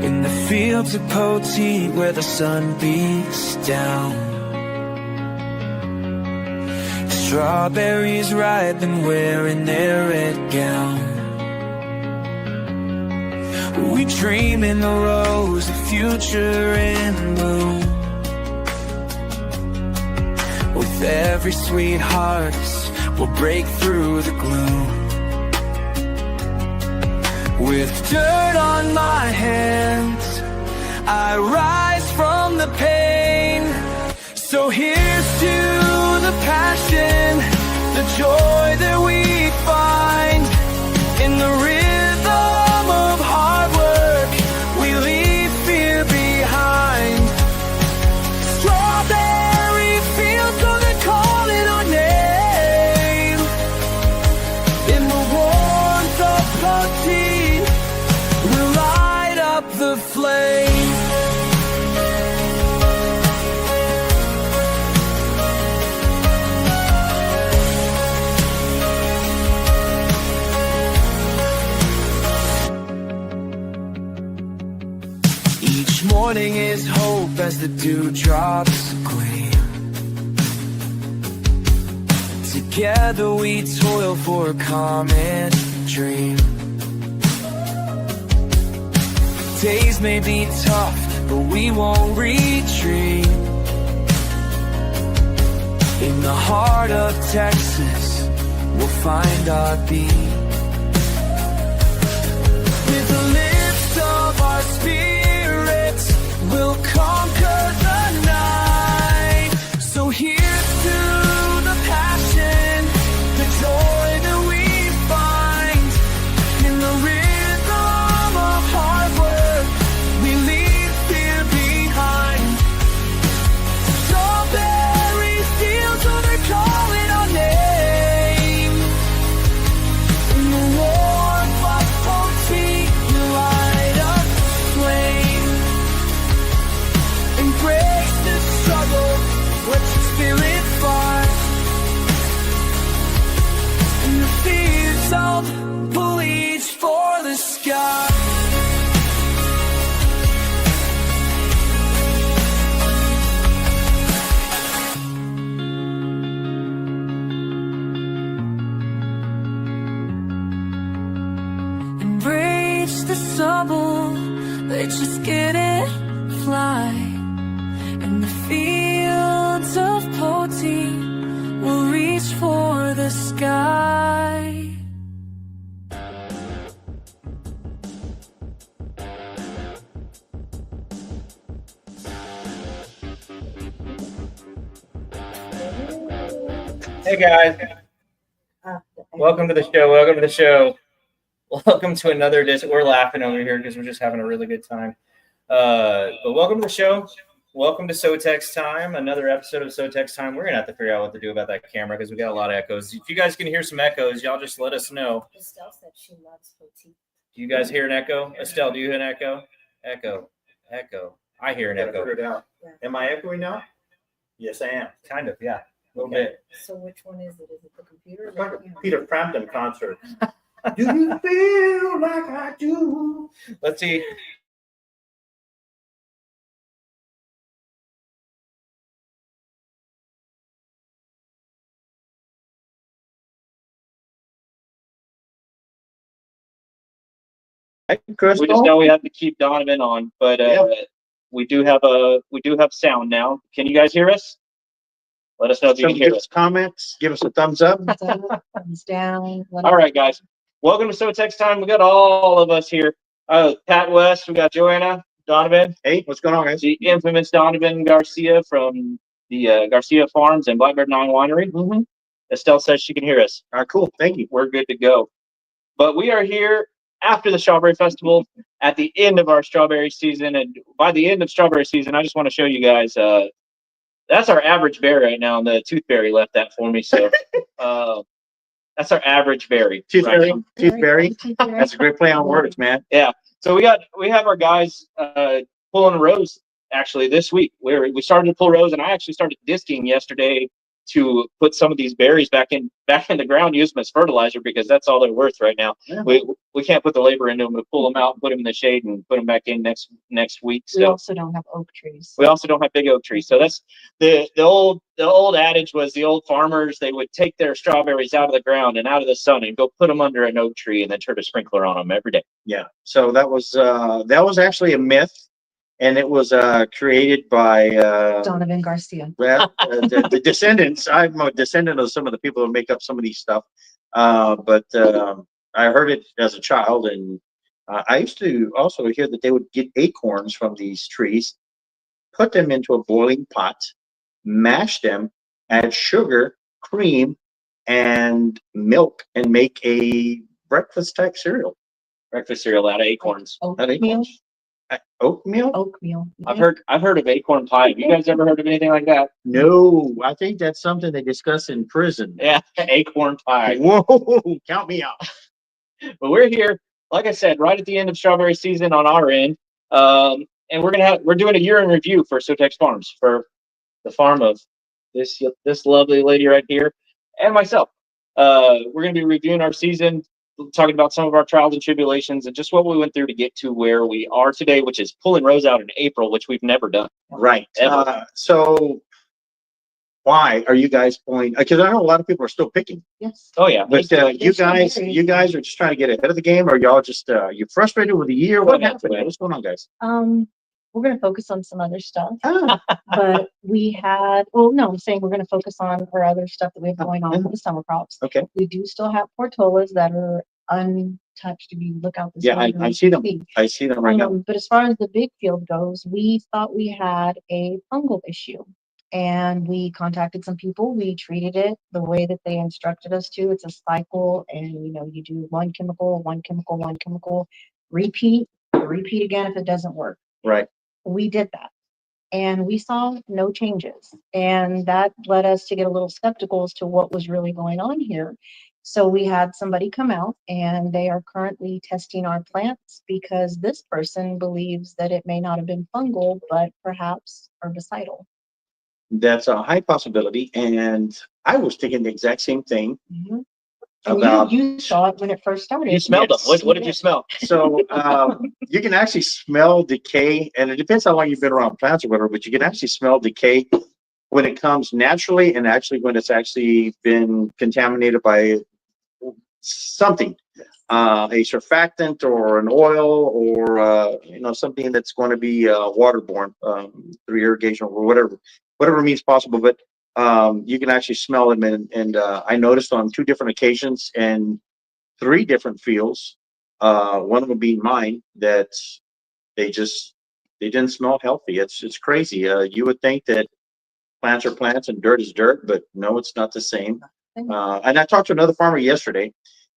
In the fields of Poteet where the sun beats down, strawberries ripe and wearing their red gown. We dream in the rose, the future in bloom. With every sweet harvest, we'll break through the gloom. With dirt on my hands, I rise from the pain. So here's to the passion, the joy that we find. In the rhythm of hard work, we leave fear behind. Strawberry fields, so they're calling our name. In the warmth of Poteet, we'll light up the flame. Each morning is hope as the dewdrops gleam. Together we toil for a common dream. Days may be tough, but we won't retreat. In the heart of Texas, we'll find our beat. With the lift of our spirits, we'll conquer the night. So here's to the passion, the joy that we find. In the rhythm of hard work, we leave fear behind. Strawberry fields, so they're calling our name. In the warmth of Poteet, we light up the flame. Embrace the struggle, let your spirit fly. In the fields of bleach for the sky. Embrace the stubble, let your spirit fly. In the fields of Poteet, we'll reach for the sky. Hey guys, welcome to the show. Welcome to the show. Welcome to another edition. We're laughing over here because we're just having a really good time. But welcome to the show. Welcome to SoTex time. Another episode of SoTex time. We're gonna have to figure out what to do about that camera because we got a lot of echoes. If you guys can hear some echoes, y'all just let us know. Estelle said she loves Poteet. Do you guys hear an echo? Estelle, do you hear an echo? Echo. I hear an echo. Figure it out. Yeah. Am I echoing now? Yes, I am. Kind of, yeah. A little Okay. bit. So which one is it? Is it the computer? It's like a Peter Frampton concert. Do you feel like I do? Let's see. Hey, We just Crystal. know we have to keep Donovan on, but we do have sound now. Can you guys hear us? Let us know if you can Give hear us us. comments. Give us a thumbs up. Thumbs down. All right, guys. Welcome to SoTex time. We got all of us here. Pat West, we got Joanna, Donovan, Hey, what's going on, guys? the infamous Donovan Garcia from the Garcia Farms and Blackbird 9 Winery. Mm-hmm. Estelle says she can hear us. All right, cool. Thank you. We're good to go. But we are here after the Strawberry Festival, at the end of our strawberry season. And by the end of strawberry season, I just want to show you guys, that's our average berry right now. And the toothberry left that for me. So that's our average berry. Toothberry. Right Toothberry. That's a great play on words, man. Yeah. So we have our guys pulling rows actually this week. We started to pull rows, and I actually started disking yesterday to put some of these berries back in the ground, use them as fertilizer because that's all they're worth right now. Yeah. We can't put the labor into them to pull them out, put them in the shade, and put them back in next week. We So also don't have oak trees. we also don't have big oak trees. So that's the old adage was the old farmers, they would take their strawberries out of the ground and out of the sun and go put them under an oak tree and then turn a sprinkler on them every day. Yeah. So that was actually a myth, and it was created by Donovan Garcia. the descendants. I'm a descendant of some of the people who make up some of these stuff. But I heard it as a child, and I used to also hear that they would get acorns from these trees, put them into a boiling pot, mash them, add sugar, cream, and milk, and make a breakfast type cereal. Breakfast cereal out of acorns. Oatmeal. Oatmeal? Oatmeal. I've heard of acorn pie. Have you guys ever heard of anything like that? No, I think that's something they discuss in prison. Yeah, acorn pie. Whoa, count me out. But we're here, like I said, right at the end of strawberry season on our end, and we're doing a year in review for SoTex Farms, for the farm of this lovely lady right here and myself. We're going to be reviewing our season, talking about some of our trials and tribulations and just what we went through to get to where we are today, which is pulling rows out in April, which we've never done. Right. Ever. So why are you guys pulling? Because I know a lot of people are still picking, Yes. Oh yeah, but you guys are just trying to get ahead of the game, or y'all just you frustrated with the year? What happened? What's going on, guys? We're going to focus on some other stuff, Ah, but I'm saying we're going to focus on our other stuff that we have going on for the summer crops. okay. We do still have portolas that are untouched. If you look out this Yeah, window, I you see can them. I see them right now. But as far as the big field goes, we thought we had a fungal issue, and we contacted some people. We treated it the way that they instructed us to. It's a cycle, and you do one chemical, repeat again if it doesn't work. Right. We did that, and we saw no changes, and that led us to get a little skeptical as to what was really going on here. So we had somebody come out, and they are currently testing our plants because this person believes that it may not have been fungal, but perhaps herbicidal. That's a high possibility, and I was thinking the exact same thing. And About you saw it when it first started. you smelled Yes. them. What did you smell? so you can actually smell decay, and it depends how long you've been around plants or whatever, but you can actually smell decay when it comes naturally, and actually when it's actually been contaminated by something, a surfactant or an oil, or something that's going to be waterborne through irrigation or whatever means possible. But you can actually smell them, and I noticed on 2 different occasions and 3 different fields, one of them being mine, that they didn't smell healthy. It's crazy. You would think that plants are plants and dirt is dirt, but no, it's not the same. And I talked to another farmer yesterday,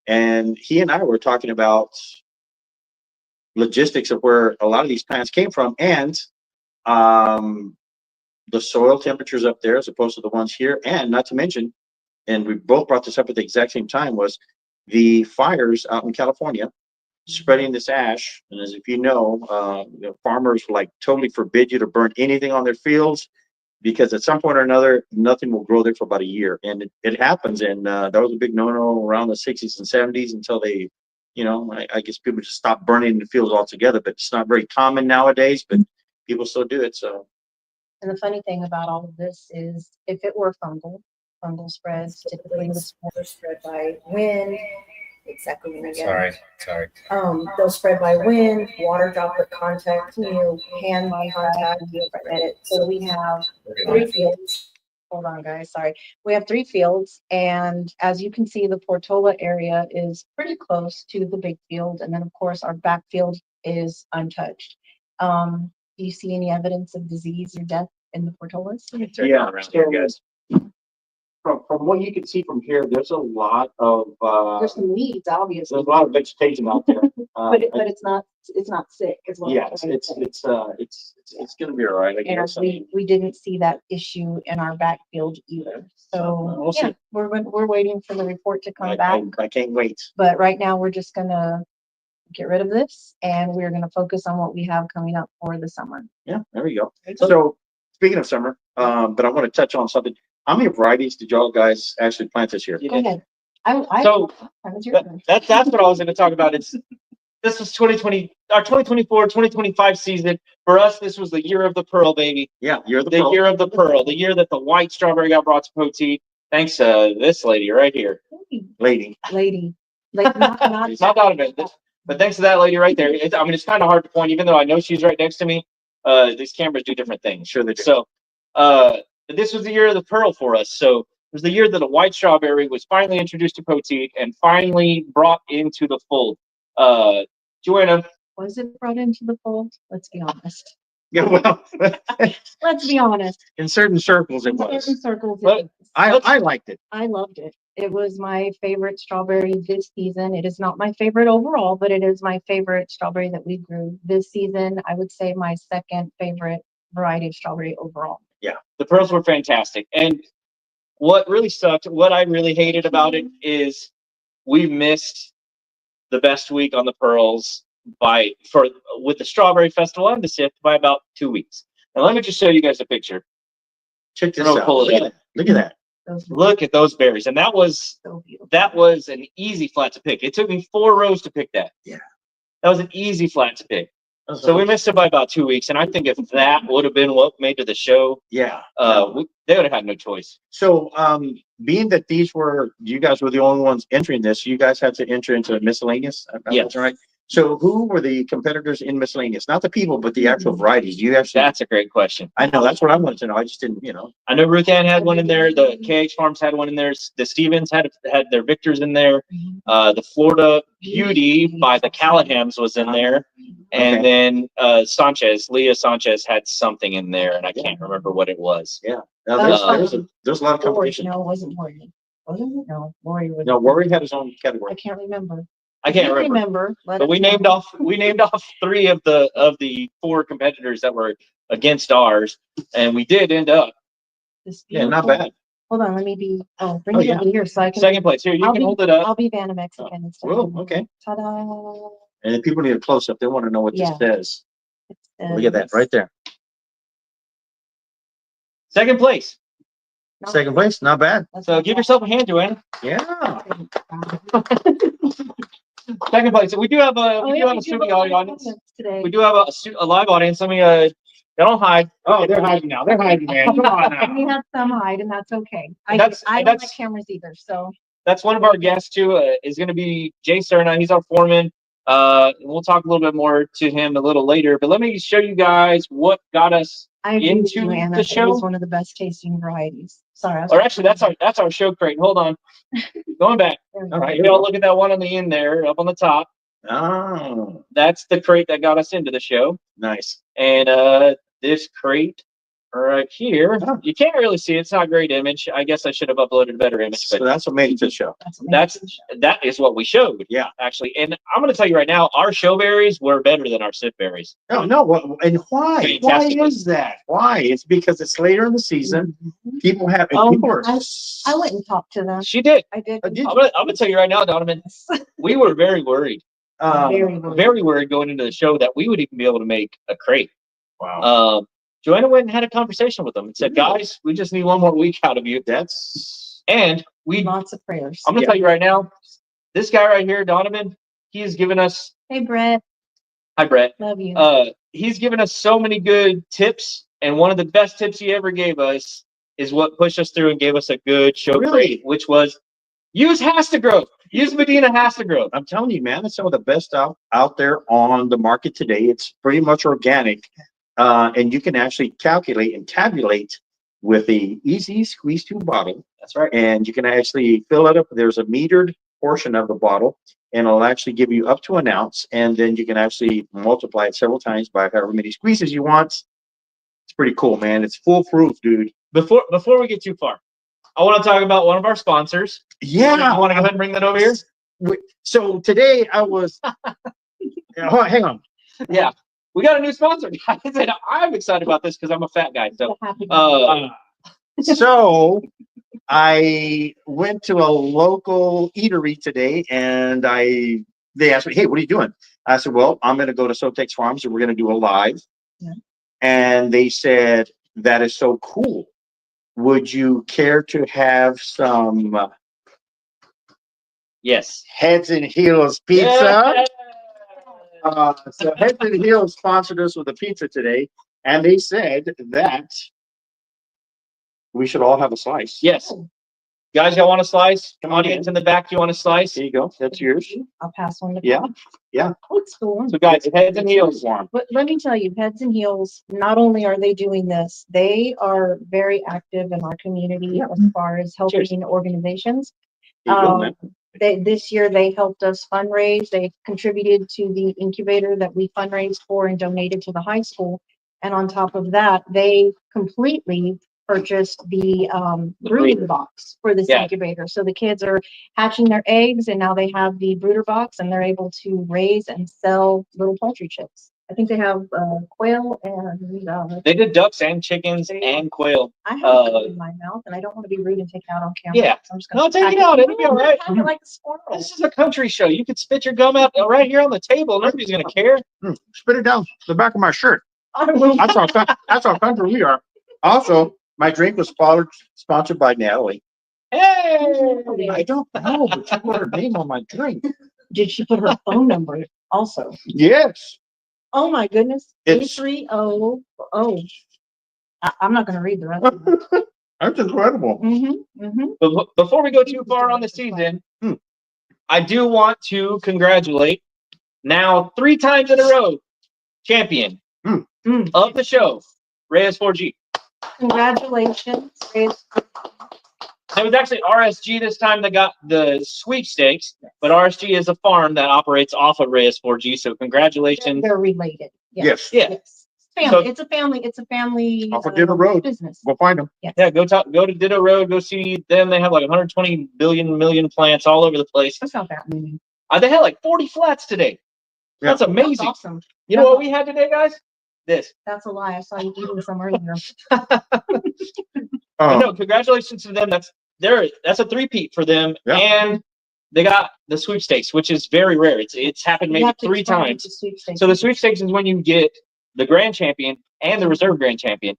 and he and I were talking about logistics of where a lot of these plants came from, and the soil temperatures up there as opposed to the ones here, and not to mention, and we both brought this up at the exact same time, was the fires out in California spreading this ash. And as if farmers like totally forbid you to burn anything on their fields, because at some point or another, nothing will grow there for about a year. And it happens. And that was a big no-no around the 60s and 70s until they, I guess people just stopped burning the fields altogether. But it's not very common nowadays, but people still do it. So. And the funny thing about all of this is, if it were fungal spreads typically would spread by wind. Exactly. Sorry. They'll spread by wind, water droplet contact, hand contact, spread it. So we have 3 fields. Hold on, guys. Sorry. We have 3 fields, and as you can see, the Portola area is pretty close to the big field, and then of course our back field is untouched. Do you see any evidence of disease or death in the Portolas? Yeah, around here, guys. From what you can see from here, there's a lot of There's some weeds, obviously. there's a lot of vegetation out there. but it's not sick. Is what Yes, it's gonna be all right. I guess. And we didn't see that issue in our backfield either. So We'll see. we're waiting for the report to come back. I can't wait. But right now we're just gonna get rid of this, and we're gonna focus on what we have coming up for the summer. Yeah, there we go. So speaking of summer, but I want to touch on something. How many varieties did y'all guys actually plant this year? You Go did. ahead. I So that was your turn. that's what I was going to talk about. This was 2020, our 2024, 2025 season. For us, this was the year of the pearl, baby. Yeah, you're the The pearl. year of the pearl, the year that the white strawberry got brought to Poteet. Thanks to this lady right here. Lady. Lady. Like not It's not Donovan, but thanks to that lady right there. I mean, it's kind of hard to point, even though I know she's right next to me. These cameras do different things. Sure they do. So, this was the year of the pearl for us. So, it was the year that a white strawberry was finally introduced to Poteet and finally brought into the fold. Joanna, was it brought into the fold? Let's be honest. Yeah, well, Let's be honest. in certain circles it In certain was. circles, it But- was. I liked it. I loved it. It was my favorite strawberry this season. It is not my favorite overall, but it is my favorite strawberry that we grew this season. I would say my second favorite variety of strawberry overall. the pearls were fantastic. And what really sucked, what I really hated about it is we missed the best week on the pearls with the strawberry festival and the sift by about 2 weeks. Now let me just show you guys a picture. Check this I'll out. pull it Look at up. that. Look at that. Those were Look at those berries. And that was so beautiful. an easy flat to pick. It took me 4 rows to pick that. Yeah. That was an easy flat to pick. So we missed it by about 2 weeks. And I think if that would have been what made to the show, Yeah. they would have had no choice. So, being that you guys were the only ones entering this, you guys had to enter into miscellaneous. Yes. Right. So, who were the competitors in miscellaneous? Not the people, but the actual varieties. Do you actually? That's a great question. I know that's what I wanted to know. I just didn't, I know Ruth Ann had one in there. The KH Farms had one in there. The Stevens had their Victors in there. The Florida Beauty by the Callahams was in there. And then Leah Sanchez had something in there, and I can't remember what it was. Yeah. Now, there's a lot of Lori, competition. no, it wasn't Lori. Wasn't it? No, Lori was. No, Rory had his own I category. can't remember. I can't If you remember. let But we us named know. off 3 of the 4 competitors that were against ours, and we did end up This Yeah, not beautiful- bad. Hold on, let me be. Bring Oh, it yeah. over here so I can. second place. Here, you I'll can be- hold it up. I'll be Vanna Mexican instead. Whoa, okay. Ta-da! And if people need a close up, they want to know what Yeah. this says. It Look at that says- right there. Second place. Not Second bad. place, not bad. That's So not give bad. yourself a hand, Joanna. Yeah. Second place. So we do have a Oh, we yeah, do have we a do have studio a live audience. audience today. We do have a live audience. Let me don't hide. Oh, they're hiding now. They're hiding, man. Come on We now. have some hide, and that's okay. I That's- don't that's- like cameras either, so. That's one of our guests too. Is going to be Jay Cerna. He's our foreman. We'll talk a little bit more to him a little later. But let me show you guys what got us. I agree with you, Into Anna. the It show? is one of the best tasting varieties. Sorry. I was- Or actually, that's our show crate. Hold on. Going back. There we All go. right. Y'all look at that one on the end there, up on the top. Oh, That's the crate that got us into the show. nice. And this crate right here, Oh. you can't really see it. It's not a great image. I guess I should have uploaded a better image, So but that's what made it to the show. that is what we showed. Yeah. Actually. And I'm going to tell you right now, our show berries were better than our sip berries. No. And why? Fantastic. Why is that? Why? It's because it's later in the season. Mhm. People have. Oh, people are- I went and talked to them. She did. I did. I did. I'm gonna tell you right now, Donovan, we were very worried. Very worried. Very worried going into the show that we would even be able to make a crate. Wow. Joanna went and had a conversation with them and said, guys, we just need one more week out of you. That's. And we, Lots of prayers. I'm going to tell you right now, this guy right here, Donovan, he has given us, Hey, Brett. hi, Brett. Love you. He's given us so many good tips. And one of the best tips he ever gave us is what pushed us through and gave us a good show Really? crate, which was use Hastagrowth. Use Medina Hastagrowth. I'm telling you, man, it's some of the best out there on the market today. It's pretty much organic. And you can actually calculate and tabulate with the easy squeeze tube bottle. That's right. And you can actually fill it up. There's a metered portion of the bottle, and it'll actually give you up to an ounce. And then you can actually multiply it several times by however many squeezes you want. It's pretty cool, man. It's foolproof, dude. Before we get too far, I want to talk about one of our sponsors. Yeah. You want to go ahead and bring that over here? So today I was. Hang on. Yeah. We got a new sponsor, guys, and I'm excited about this because I'm a fat guy. So, Happy So I went to a local eatery today, and they asked me, "Hey, what are you doing?" I said, "Well, I'm going to go to SoTex Farms, and we're going to do a live." Yeah. And they said, "That is so cool. would you care to have some Yes. Heads and Heels pizza? So Heads and Heels sponsored us with a pizza today, and they said that we should all have a slice. Yes. Guys, y'all want a slice? Audience in the back, you want a slice? There you go. That's yours. I'll pass one to Yeah. Bob. Yeah. It's cool. So guys, Heads and Heels. Warm. But let me tell you, Heads and Heels, not only are they doing this, they are very active in our community as far as helping organizations. There you go, man. This year they helped us fundraise. They contributed to the incubator that we fundraised for and donated to the high school. And on top of that, they completely purchased the brooding box for this incubator. So the kids are hatching their eggs, and now they have the brooder box, and they're able to raise and sell little poultry chicks. I think they have quail and They did ducks and chickens and quail. I have it in my mouth, and I don't want to be rude and take it out on camera. Yeah. So I'm just gonna No, take pack it out. It'll be all right. Pack it like a squirrel. This is a country show. You could spit your gum out right here on the table. Nobody's gonna care. Spit it down the back of my shirt. I will. That's how country we are. Also, my drink was sponsored by Natalie. Hey! I don't know, but she put her name on my drink. Did she put her phone number also? Yes. Oh my goodness. It's- 330. I'm not going to read the rest of it. That's incredible. But before we go too far on the season, I do want to congratulate now 3 times in a row champion of the show, Reyes 4G. Congratulations. It was actually RSG this time that got the sweepstakes, but RSG is a farm that operates off of Reyes 4G. So congratulations. They're related. Yes. Yeah. Yes. Family. It's a family Off of Ditto Road. business. We'll find them. Yes. Yeah, go to Ditto Road, go see them. They have like 120 million plants all over the place. That's not that many. They had like 40 flats today. Yeah. That's amazing. That's awesome. You know what we had today, guys? This. That's a lie. I saw you eating some earlier. No, congratulations to them. That's a 3-peat for them. Yeah. And they got the sweepstakes, which is very rare. It's happened maybe 3 times. So the sweepstakes is when you get the grand champion and the reserve grand champion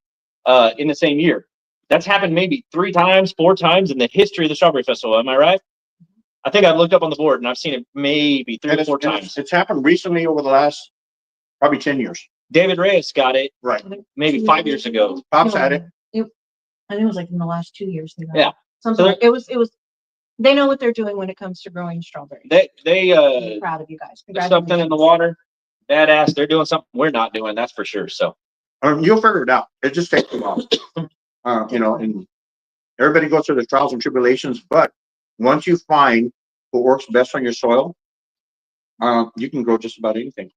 in the same year. That's happened maybe 3 times, 4 times in the history of the Strawberry Festival. Am I right? I think I've looked up on the board and I've seen it maybe 3 or 4 times. It's happened recently over the last probably 10 years. David Reyes got it Right. maybe 5 years ago. Pops had it. I think it was like in the last 2 years. Yeah. Something like, it was. They know what they're doing when it comes to growing strawberries. I'm proud of you guys. There's something in the water. Badass. They're doing something we're not doing. That's for sure. So You'll figure it out. It just takes a while. And everybody goes through the trials and tribulations, but once you find what works best on your soil, you can grow just about anything.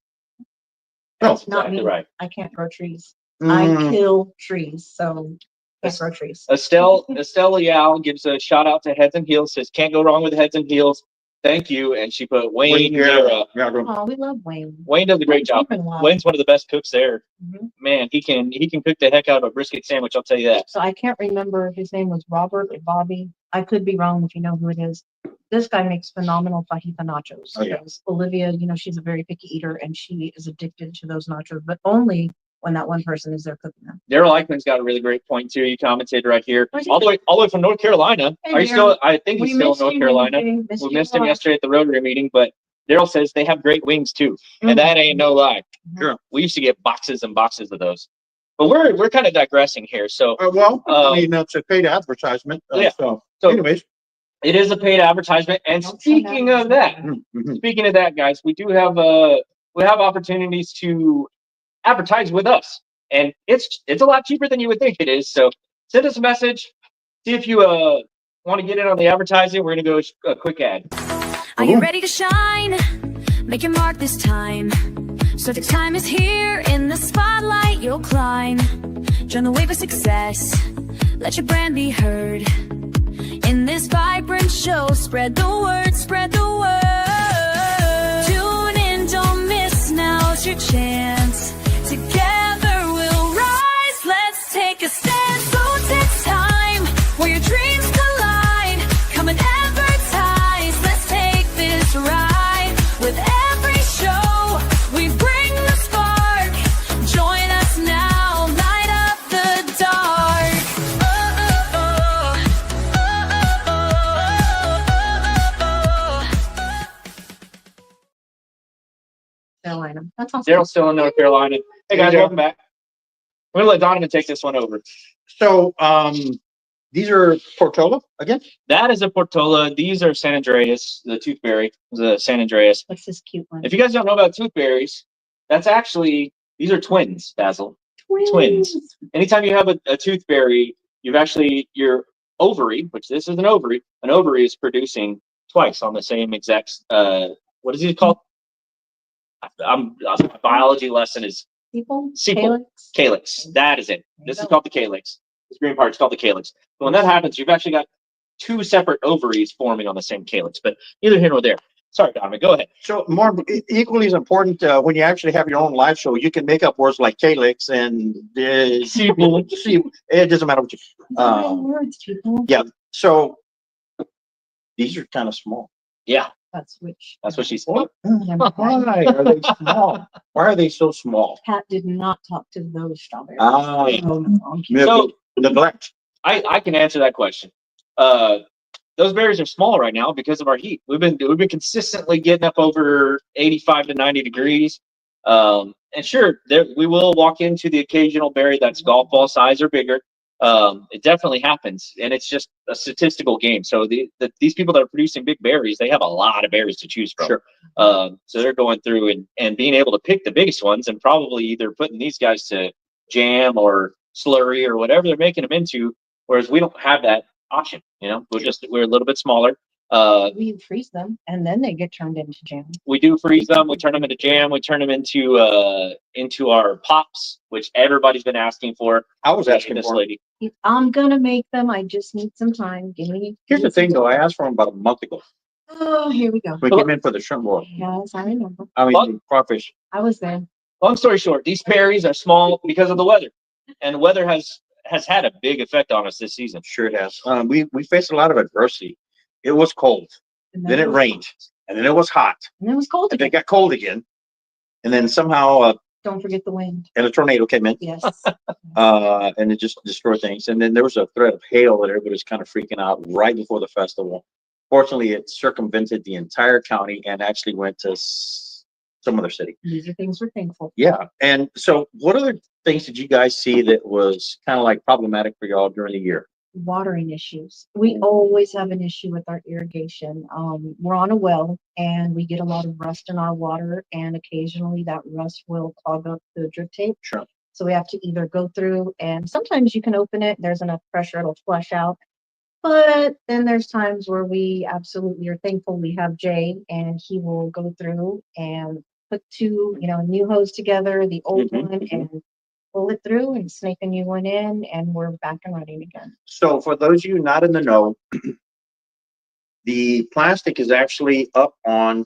That's not exactly me. right. I can't grow trees. I kill trees, so can't grow trees. Estelle Leal gives a shout out to Heads and Heels. Says can't go wrong with Heads and Heels. Thank you. And she put Wayne Guerra. Oh, we love Wayne. Wayne does a great job. Wayne's one of the best cooks there. Man, he can cook the heck out of a brisket sandwich. I'll tell you that. So I can't remember if his name was Robert or Bobby. I could be wrong if you know who it is. This guy makes phenomenal fajita nachos. Oh, yeah. Because Olivia, she's a very picky eater and she is addicted to those nachos, but only when that one person is there cooking them. Daryl Eichmann's got a really great point too. He commented right here, Where's he all the way from North Carolina. Hey, Are you still? I think he's still in North Carolina. We missed him yesterday at the Rotary meeting, but Daryl says they have great wings too, and that ain't no lie. Sure. We used to get boxes and boxes of those. But we're kind of digressing here. So it's a paid advertisement. So anyways, it is a paid advertisement. And speaking of that, guys, we do have opportunities to advertise with us, and it's a lot cheaper than you would think it is. So send us a message, see if you want to get in on the advertising. We're gonna go a quick ad. Are you ready to shine? Make your mark this time. SoTex time is here. In the spotlight you'll climb. Join the wave of success. Let your brand be heard. In this vibrant show, spread the word, spread the word. Tune in, don't miss, now's your chance. Together we'll rise, let's take a stand. SoTex time, where your dreams collide. Come and advertise, let's take this ride. With every show, we bring the spark. Join us now, light up the dark. Oh, oh, Carolina. That's awesome. Daryl's still in North Carolina. Hey guys, welcome back. We're gonna let Donovan take this one over. So, these are Portola again? That is a Portola. These are San Andreas, the toothberry, the San Andreas. What's this cute one? If you guys don't know about toothberries, that's actually, these are twins, Basil. Twins. Anytime you have a toothberry, you've actually, your ovary, which this is an ovary is producing twice on the same exact, what is it called? My biology lesson is Sepal? calyx. That is it. This is called the calyx. This green part is called the calyx. So when that happens, you've actually got two separate ovaries forming on the same calyx, but neither here nor there. Sorry, Donovan, go ahead. So more equally as important, when you actually have your own live show, you can make up words like calyx and sepal. It doesn't matter what you. Yeah. So these are kind of small. Yeah, That's what she said. Why are they small? Why are they so small? Pat did not talk to those strawberries. Ah, So neglect. I can answer that question. Those berries are small right now because of our heat. We've been consistently getting up over 85 to 90 degrees. And sure, we will walk into the occasional berry that's golf ball size or bigger. It definitely happens, and it's just a statistical game. So these people that are producing big berries, they have a lot of berries to choose from. Sure. So they're going through and being able to pick the biggest ones and probably either putting these guys to jam or slurry or whatever they're making them into. Whereas we don't have that option. We're a little bit smaller. We freeze them and then they get turned into jam. We do freeze them. We turn them into jam. We turn them into our pops, which everybody's been asking for. I was asking this for lady. I'm gonna make them. I just need some time. Here's the thing, though. I asked for them about a month ago. Oh, here we go. We came in for the shrimp boil. Yes, I remember. I mean, the crawfish. I was there. Long story short, these berries are small because of the weather, and the weather has had a big effect on us this season. Sure it has. We faced a lot of adversity. It was cold, then it rained, and then it was hot, and then it was cold and then again. it got cold again, and then somehow Don't forget the wind. and a tornado came in. Yes. And it just destroyed things. And then there was a threat of hail that everybody was kind of freaking out right before the festival. Fortunately, it circumvented the entire county and actually went to some other city. These are things we're thankful for. Yeah. And so what other things did you guys see that was kind of like problematic for y'all during the year? Watering issues. We always have an issue with our irrigation. We're on a well and we get a lot of rust in our water, and occasionally that rust will clog up the drip tape. Sure. So we have to either go through, and sometimes you can open it, there's enough pressure, it'll flush out. But then there's times where we absolutely are thankful we have Jay, and he will go through and put two, new hose together, the old one, and pull it through and snake a new one in, and we're back and running again. So for those of you not in the know, the plastic is actually up on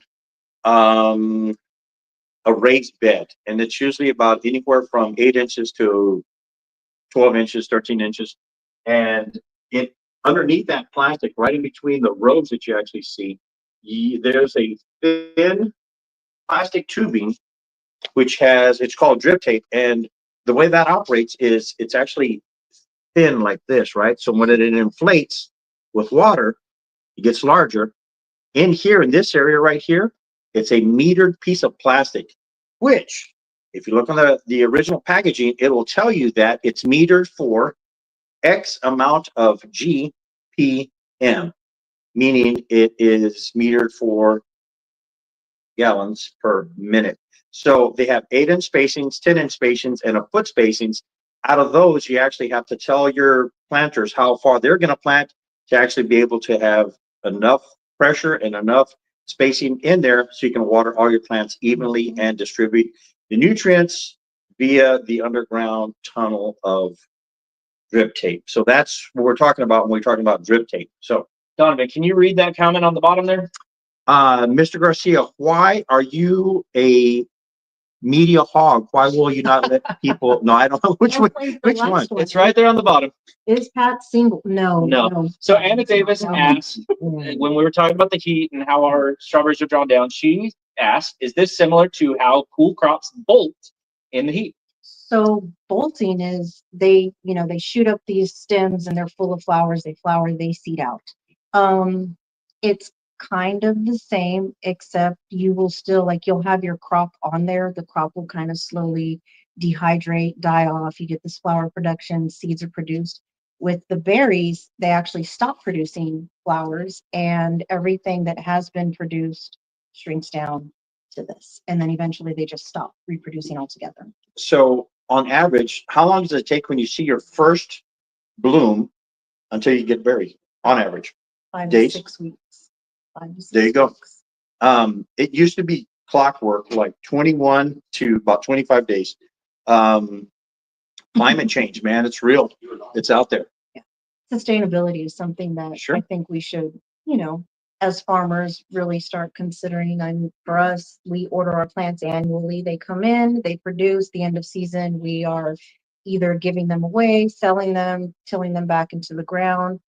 a raised bed, and it's usually about anywhere from 8 inches to 12 inches, 13 inches. And underneath that plastic, right in between the rows that you actually see, there's a thin plastic tubing, it's called drip tape. And the way that operates is it's actually thin like this, right? So when it inflates with water, it gets larger. In here, in this area right here, it's a metered piece of plastic, which, if you look on the original packaging, it will tell you that it's metered for X amount of GPM, meaning it is metered for gallons per minute. So they have 8-inch spacings, 10-inch spacings, and a foot spacings. Out of those, you actually have to tell your planters how far they're going to plant to actually be able to have enough pressure and enough spacing in there so you can water all your plants evenly and distribute the nutrients via the underground tunnel of drip tape. So that's what we're talking about when we're talking about drip tape. So Donovan, can you read that comment on the bottom there? Mr. Garcia, why are you a media hog? Why will you not let people? No, I don't know which one. Which one? It's right there on the bottom. Is Pat single? No. So Anna Davis asked, when we were talking about the heat and how our strawberries are drawn down, she asked, is this similar to how cool crops bolt in the heat? So bolting is they shoot up these stems and they're full of flowers. They flower, they seed out. It's kind of the same, except you will still, like, you'll have your crop on there. The crop will kind of slowly dehydrate, die off. You get this flower production, seeds are produced. With the berries, they actually stop producing flowers, and everything that has been produced shrinks down to this. And then eventually they just stop reproducing altogether. So on average, how long does it take when you see your first bloom until you get berry? On average, 5 days? to 6 weeks. 5 to 6 There you go. weeks. It used to be clockwork, like 21 to about 25 days. Climate change, man, it's real. It's out there. Sustainability is something that Sure. I think we should, as farmers, really start considering. And for us, we order our plants annually. They come in, they produce. The end of season, we are either giving them away, selling them, tilling them back into the ground.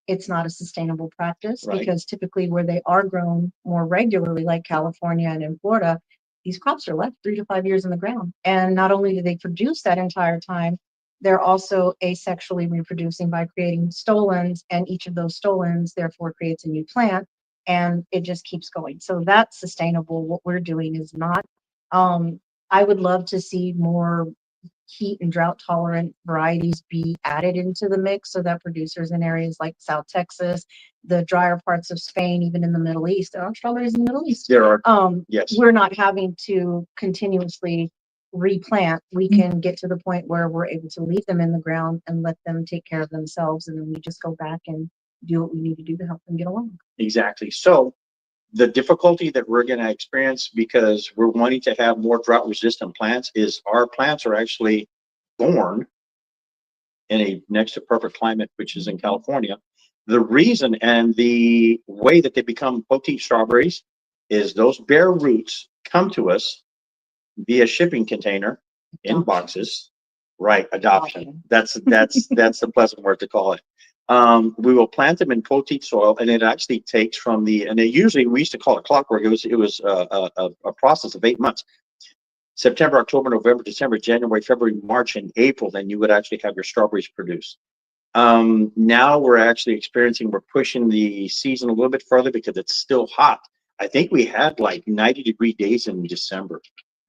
It's not a sustainable practice Right. because typically where they are grown more regularly, like California and in Florida, these crops are left 3 to 5 years in the ground. And not only do they produce that entire time, they're also asexually reproducing by creating stolons, and each of those stolons therefore creates a new plant, and it just keeps going. So that's sustainable. What we're doing is not. I would love to see more heat and drought tolerant varieties be added into the mix so that producers in areas like South Texas, the drier parts of Spain, even in the Middle East, there are strawberries in the Middle East. There are, yes. We're not having to continuously replant. We can get to the point where we're able to leave them in the ground and let them take care of themselves, and then we just go back and do what we need to do to help them get along. Exactly. So the difficulty that we're going to experience because we're wanting to have more drought resistant plants is our plants are actually born in a next to perfect climate, which is in California. The reason and the way that they become poteet strawberries is those bare roots come to us via shipping container in boxes. Right. Adoption. That's the pleasant word to call it. We will plant them in poteet soil, and it actually takes from and it usually, we used to call it clockwork. It was a process of 8 months. September, October, November, December, January, February, March, and April, then you would actually have your strawberries produced. Now we're actually we're pushing the season a little bit further because it's still hot. I think we had like 90-degree days in December.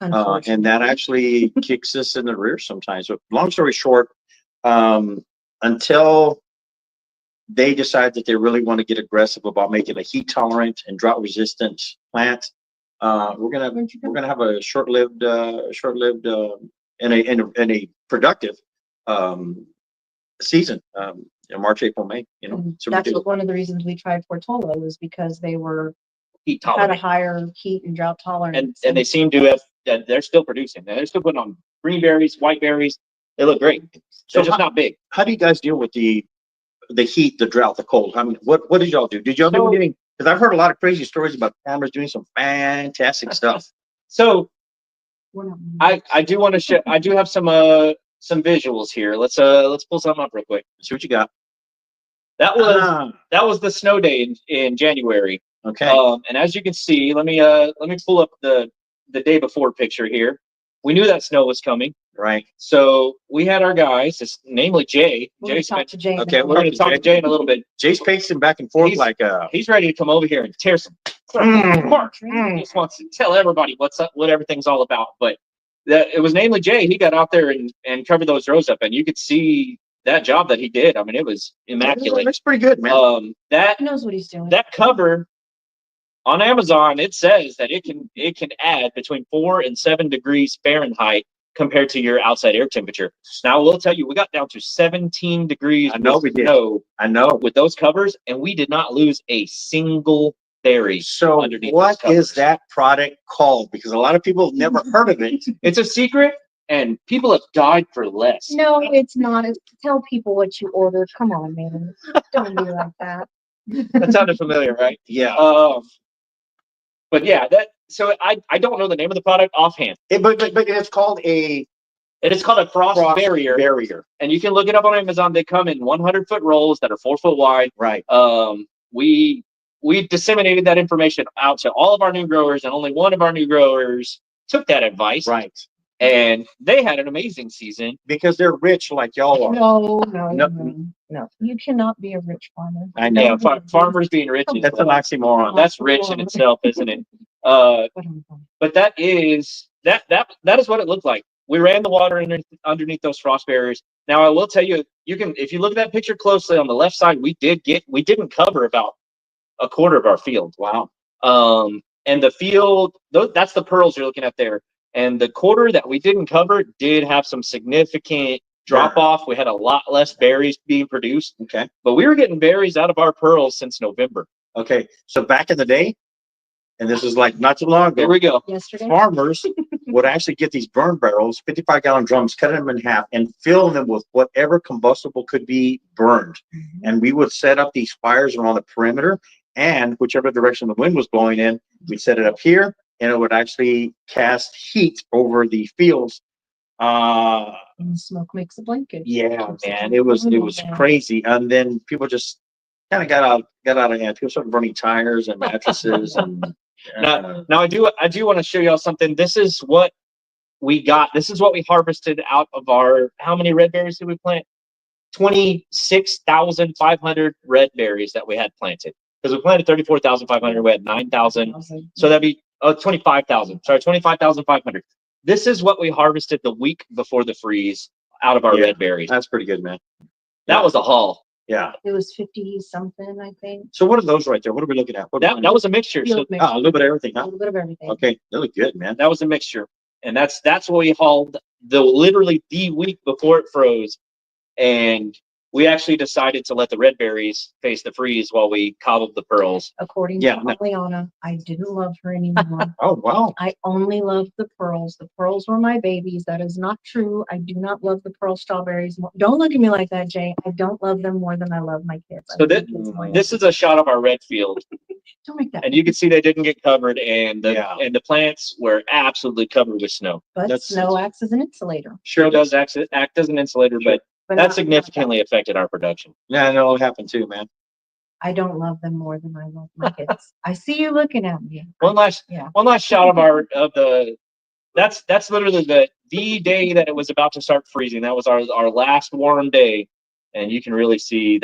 And that actually kicks us in the rear sometimes. So long story short, until they decide that they really want to get aggressive about making a heat tolerant and drought resistant plant, we're gonna have a short-lived and a productive season. March, April, May. So that's one of the reasons we tried Portola, was because they were Heat had a tolerant. higher heat and drought tolerance. And they seem to have that they're still producing. They're still putting on green berries, white berries. They look great. They're just not big. How do you guys deal with the heat, the drought, the cold? I mean, what did y'all do? Did y'all do anything? Because I've heard a lot of crazy stories about farmers doing some fantastic stuff. So I do want to share. I do have some visuals here. Let's pull something up real quick. See what you got. That was the snow day in January. Okay. And as you can see, let me pull up the day before picture here. We knew that snow was coming. Right. So we had our guys, namely Jay. We're going to talk to Jay. Okay, we're going to talk to Jay in a little bit. Jay's pacing back and forth he's ready to come over here and tear some. He just wants to tell everybody what's up, what everything's all about. But it was namely Jay. He got out there and covered those rows up, and you could see that job that he did. I mean, it was immaculate. That's pretty good, man. He knows what he's doing. That cover on Amazon, it says that it can add between 4 and 7 degrees Fahrenheit compared to your outside air temperature. Now, we'll tell you, we got down to 17 degrees. I know we did. I know. With those covers, and we did not lose a single berry. So what is that product called? Because a lot of people have never heard of it. It's a secret, and people have died for less. No, it's not. Tell people what you ordered. Come on, man. Don't be like that. That sounded familiar, right? Yeah. But yeah, so I don't know the name of the product offhand. But it's called it is called a frost barrier. And you can look it up on Amazon. They come in 100-foot rolls that are 4 foot wide. Right. We disseminated that information out to all of our new growers, and only one of our new growers took that advice. Right. and they had an amazing season. Because they're rich like y'all are. No. You cannot be a rich farmer. I know. Yeah, farmers being rich is That's an oxymoron. that's rich in itself, isn't it? But that is what it looked like. We ran the water underneath those frost barriers. Now I will tell you, if you look at that picture closely on the left side, we didn't cover about a quarter of our field. Wow. And the field, that's the pearls you're looking at there. And the quarter that we didn't cover did have some significant drop off. We had a lot less berries being produced. Okay. But we were getting berries out of our pearls since November. Okay. So back in the day, and this is like not too long ago. There we go. Yesterday. Farmers would actually get these burn barrels, 55-gallon drums, cut them in half, and fill them with whatever combustible could be burned. Mhm. And we would set up these fires around the perimeter, and whichever direction the wind was blowing in, we'd set it up here, and it would actually cast heat over the fields. And smoke makes a blanket. Yeah, man, it was crazy. And then people just kind of got out of hand. People started burning tires and mattresses and. Now I do want to show y'all something. This is what we got. This is what we harvested out of our, how many red berries did we plant? 26,500 red berries that we had planted. Because we planted 34,500, we had 9,000. So that'd be 25,000. Sorry, 25,500. This is what we harvested the week before the freeze out of our red berries. That's pretty good, man. That was a haul. Yeah. It was 50 something, I think. So what are those right there? What are we looking at? That was a mixture. So a little bit of everything, A huh? little bit of everything. Okay, they look good, man. that was a mixture. And that's what we hauled literally the week before it froze. And we actually decided to let the red berries face the freeze while we cobbled the pearls. According Yeah, to no. Liana, I didn't love her anymore. Oh, wow. I only loved the pearls. The pearls were my babies. That is not true. I do not love the pearl strawberries more. Don't look at me like that, Jay. I don't love them more than I love my kids. I So love my kids more than- this is a shot of our red field. Don't make that. And you can see they didn't get covered, and the plants were absolutely covered with snow. But snow acts as an insulator. Sure does act as an insulator, but But that not- significantly affected our production. Yeah, that'll happen too, man. I don't love them more than I love my kids. I see you looking at me. One last shot of that's literally the day that it was about to start freezing. That was our last warm day, and you can really see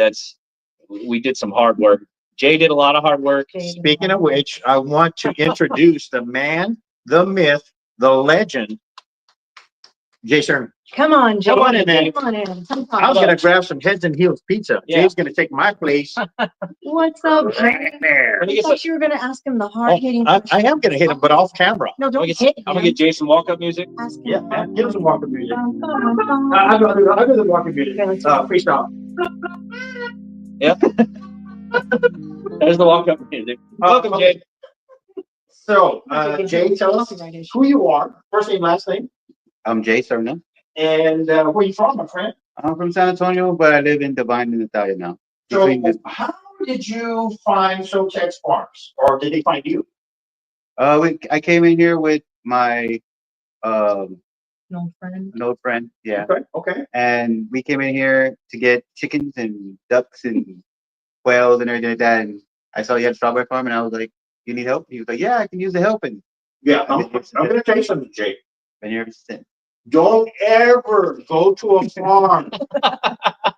we did some hard work. Jay did a lot of hard work. Speaking of which, I want to introduce the man, the myth, the legend, Jay Stern. Come on, Jay. Come on in, man. Come on in. I was gonna grab some Heads and Heels pizza. Yeah. Jay's gonna take my place. What's up, Jay? There. I thought you were gonna ask him the hard hitting. I am gonna hit him, but off camera. No, don't hit him. I'm gonna get Jason walk-up music. Ask him. Yeah, man. Give us some walking music. Dum. I'll do the walking music. Okay, let's go. Freestyle. Yep. There's the walk-up music. Welcome, okay. Jay. So, Jay, tell us who you are. First name, last name. I'm Jay Serna. And where you from, my friend? I'm from San Antonio, but I live in Divine and Natalia now. So, Between the- how did you find SoTex Farms? Or did they find you? I came in here with my No friend. an old friend, yeah, Okay. and we came in here to get chickens and ducks and quails and everything like that. And I saw you had a strawberry farm, and I was like, "You need help?" He was like, "Yeah, I can use the help." And Yeah, I'm going to tell you something, Jay. been here ever since. Don't ever go to a farm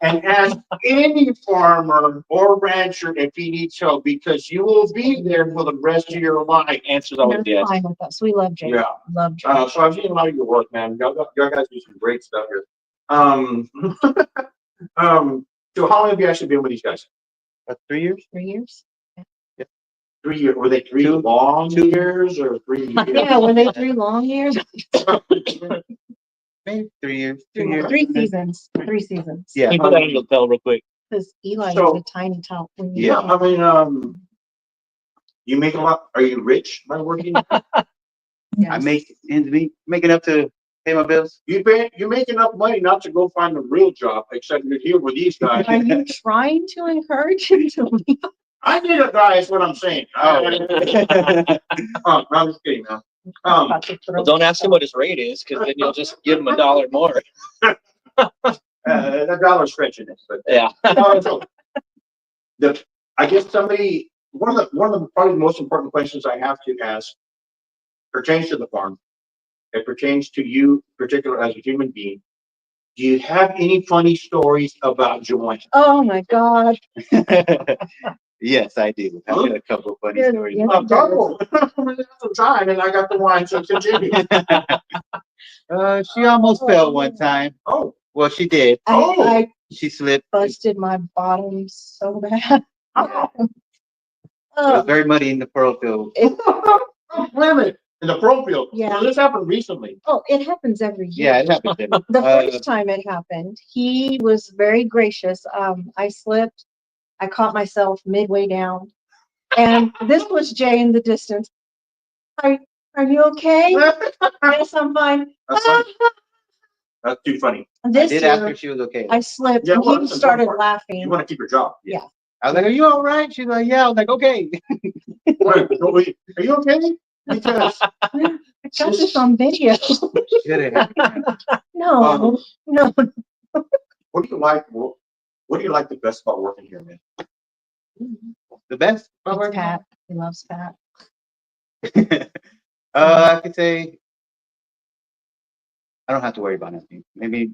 and ask any farmer or rancher if he needs help, because you will be there for the rest of your life. Answers always They're yes. fine with us. We love Jay. Yeah. Love Jay. So I've seen a lot of your work, man. Y'all guys do some great stuff here. So how long have you actually been with these guys? About 3 years. 3 years. 3 years. Were they three long years or 3 years? Yeah, were they 3 long years? Maybe 3 years. 2 years. 3 seasons. 3 seasons. Yeah. Can you put that on the lapel real quick? Because Eli So- is a tiny tot. When Yeah, I mean, you make a lot. Are you rich by working? I make ends meet, making up to pay my bills. You make enough money not to go find a real job, except you're here with these guys. Are you trying to encourage him to leave? I need a guy, is what I'm saying. Oh. No, I'm just kidding, man. Well, don't ask him what his rate is, because then you'll just give him $1 more. The dollar stretching it, but Yeah. so, I guess one of the probably the most important questions I have to ask pertains to the farm. it pertains to you, particular as a human being. Do you have any funny stories about Joanne? Oh my God. Yes, I do. I've got a couple of funny Good. stories. Yeah. A couple. Some time, and I got the wine, so continue. She almost fell one time. Oh, Well, she did. I She slipped. busted my bottom so bad. It was very muddy in the pearl field. It- wait a minute. In the pro field. Yeah. So this happened recently. oh, it happens every year. Yeah, it happened. The first time it happened, he was very gracious. I slipped. I caught myself midway down. And this was Jay in the distance. Are you okay? Yes, I'm fine. That's funny. That's too funny. I This did ask her year, if she was okay. I slipped Yeah, and well, he that's the started important part. You laughing. want to keep your job. Yeah. I was like, "Are you all right?" She's like, "Yeah." I was like, "Okay." Wait, are you okay? Because I got this on video. No, no. what do you like? What do you like the best about working here, man? The best. It's Pat. He loves Pat. I could say I don't have to worry about anything. Maybe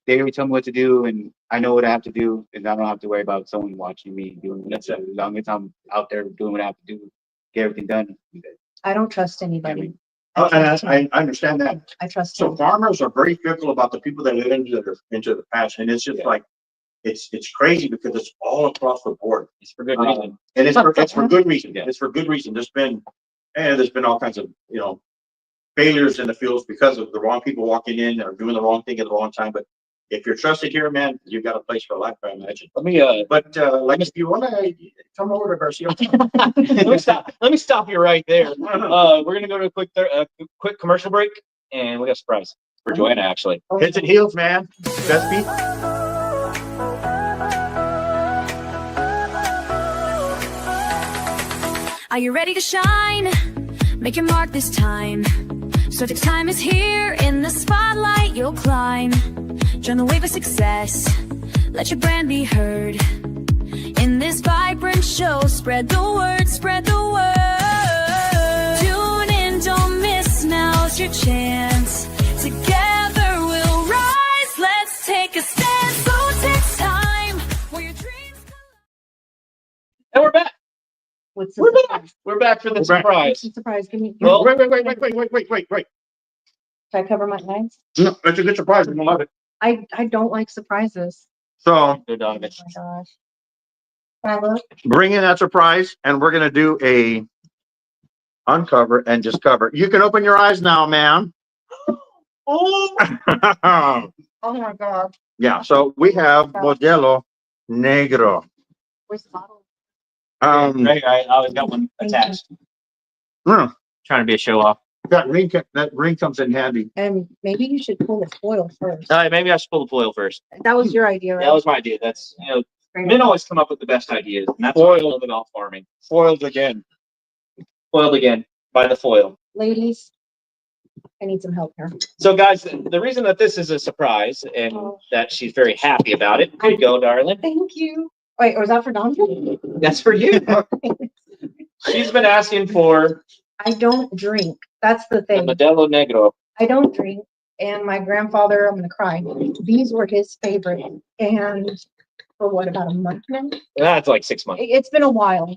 they already tell me what to do, and I know what I have to do, and I don't have to worry about someone watching me doing it. As long as I'm out there doing what I have to do, get everything done. I don't trust anybody. And I understand that. I trust So him. farmers are very fickle about the people that live into the patch, and it's just like it's crazy because it's all across the board. It's for good reason. And it's for good reason. Yeah. It's for good reason. There's been all kinds of failures in the fields because of the wrong people walking in or doing the wrong thing at the wrong time. But if you're trusted here, man, you've got a place for life, I imagine. Let me But like if you want to come over to Garcia, let me stop you right there. We're gonna go to a quick commercial break, and we got a surprise for Joanna actually. heads and heels, man. Best beat. Are you ready to shine? Make your mark this time. SoTex time is here. In the spotlight, you'll climb. Join the wave of success. Let your brand be heard. In this vibrant show, spread the word, spread the word. Tune in, don't miss, now's your chance. Together we'll rise. Let's take a stand. SoTex time, where your dreams come. And we're back. What's the We're back. surprise? We're back for the We're back. surprise. What's the surprise? Give me. Well- Wait. Can I cover my eyes? No, that's a good surprise. We're gonna love it. I don't like surprises. So Good, Oh Donovan. my gosh. Can I look? bring in that surprise, and we're gonna do a uncover and discover. You can open your eyes now, ma'am. Oh my God. Yeah. So we have Modelo Negro. Where's the bottle? Right, I always got one attached. mm, Trying to be a show off. that ring comes in handy. And maybe you should pull the foil first. Maybe I should pull the foil first. That was your idea, right? That was my idea. That's men always come up with the best ideas. And that's what I love about farming. Foiled again. Foiled again by the foil. Ladies, I need some help here. So, guys, the reason that this is a surprise and that she's very happy about it. Here you go, darling. Thank you. Wait, was that for Donovan? That's for you. She's been asking for I don't drink. That's the the thing. Modelo Negro. I don't drink. And my grandfather, I'm gonna cry. These were his favorite. And for what, about a month now? That's like 6 months. It's been a while.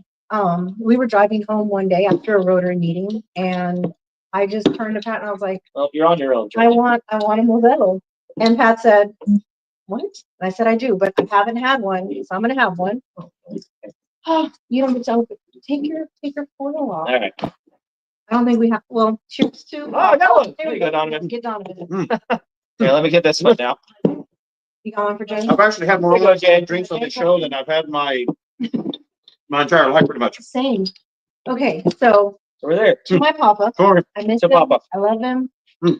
We were driving home one day after a Rotary meeting, and I just turned to Pat and I was like, Well, you're on your own. I want a Modelo. And Pat said, what? And I said, I do, but I haven't had one, so I'm gonna have one. Oh, you don't get to open. Take your foil off. All right. I don't think we have, well, cheers to. Oh, no. There There we you go, Donovan. Get Donovan. Here, let me get this one now. You got one for Jay? I've actually had more Here you go, Jay. drinks on the show than I've had my entire life, pretty much. Same. Okay, so Over there. to my papa, Sorry. I miss To him. Papa. I love him. Mm.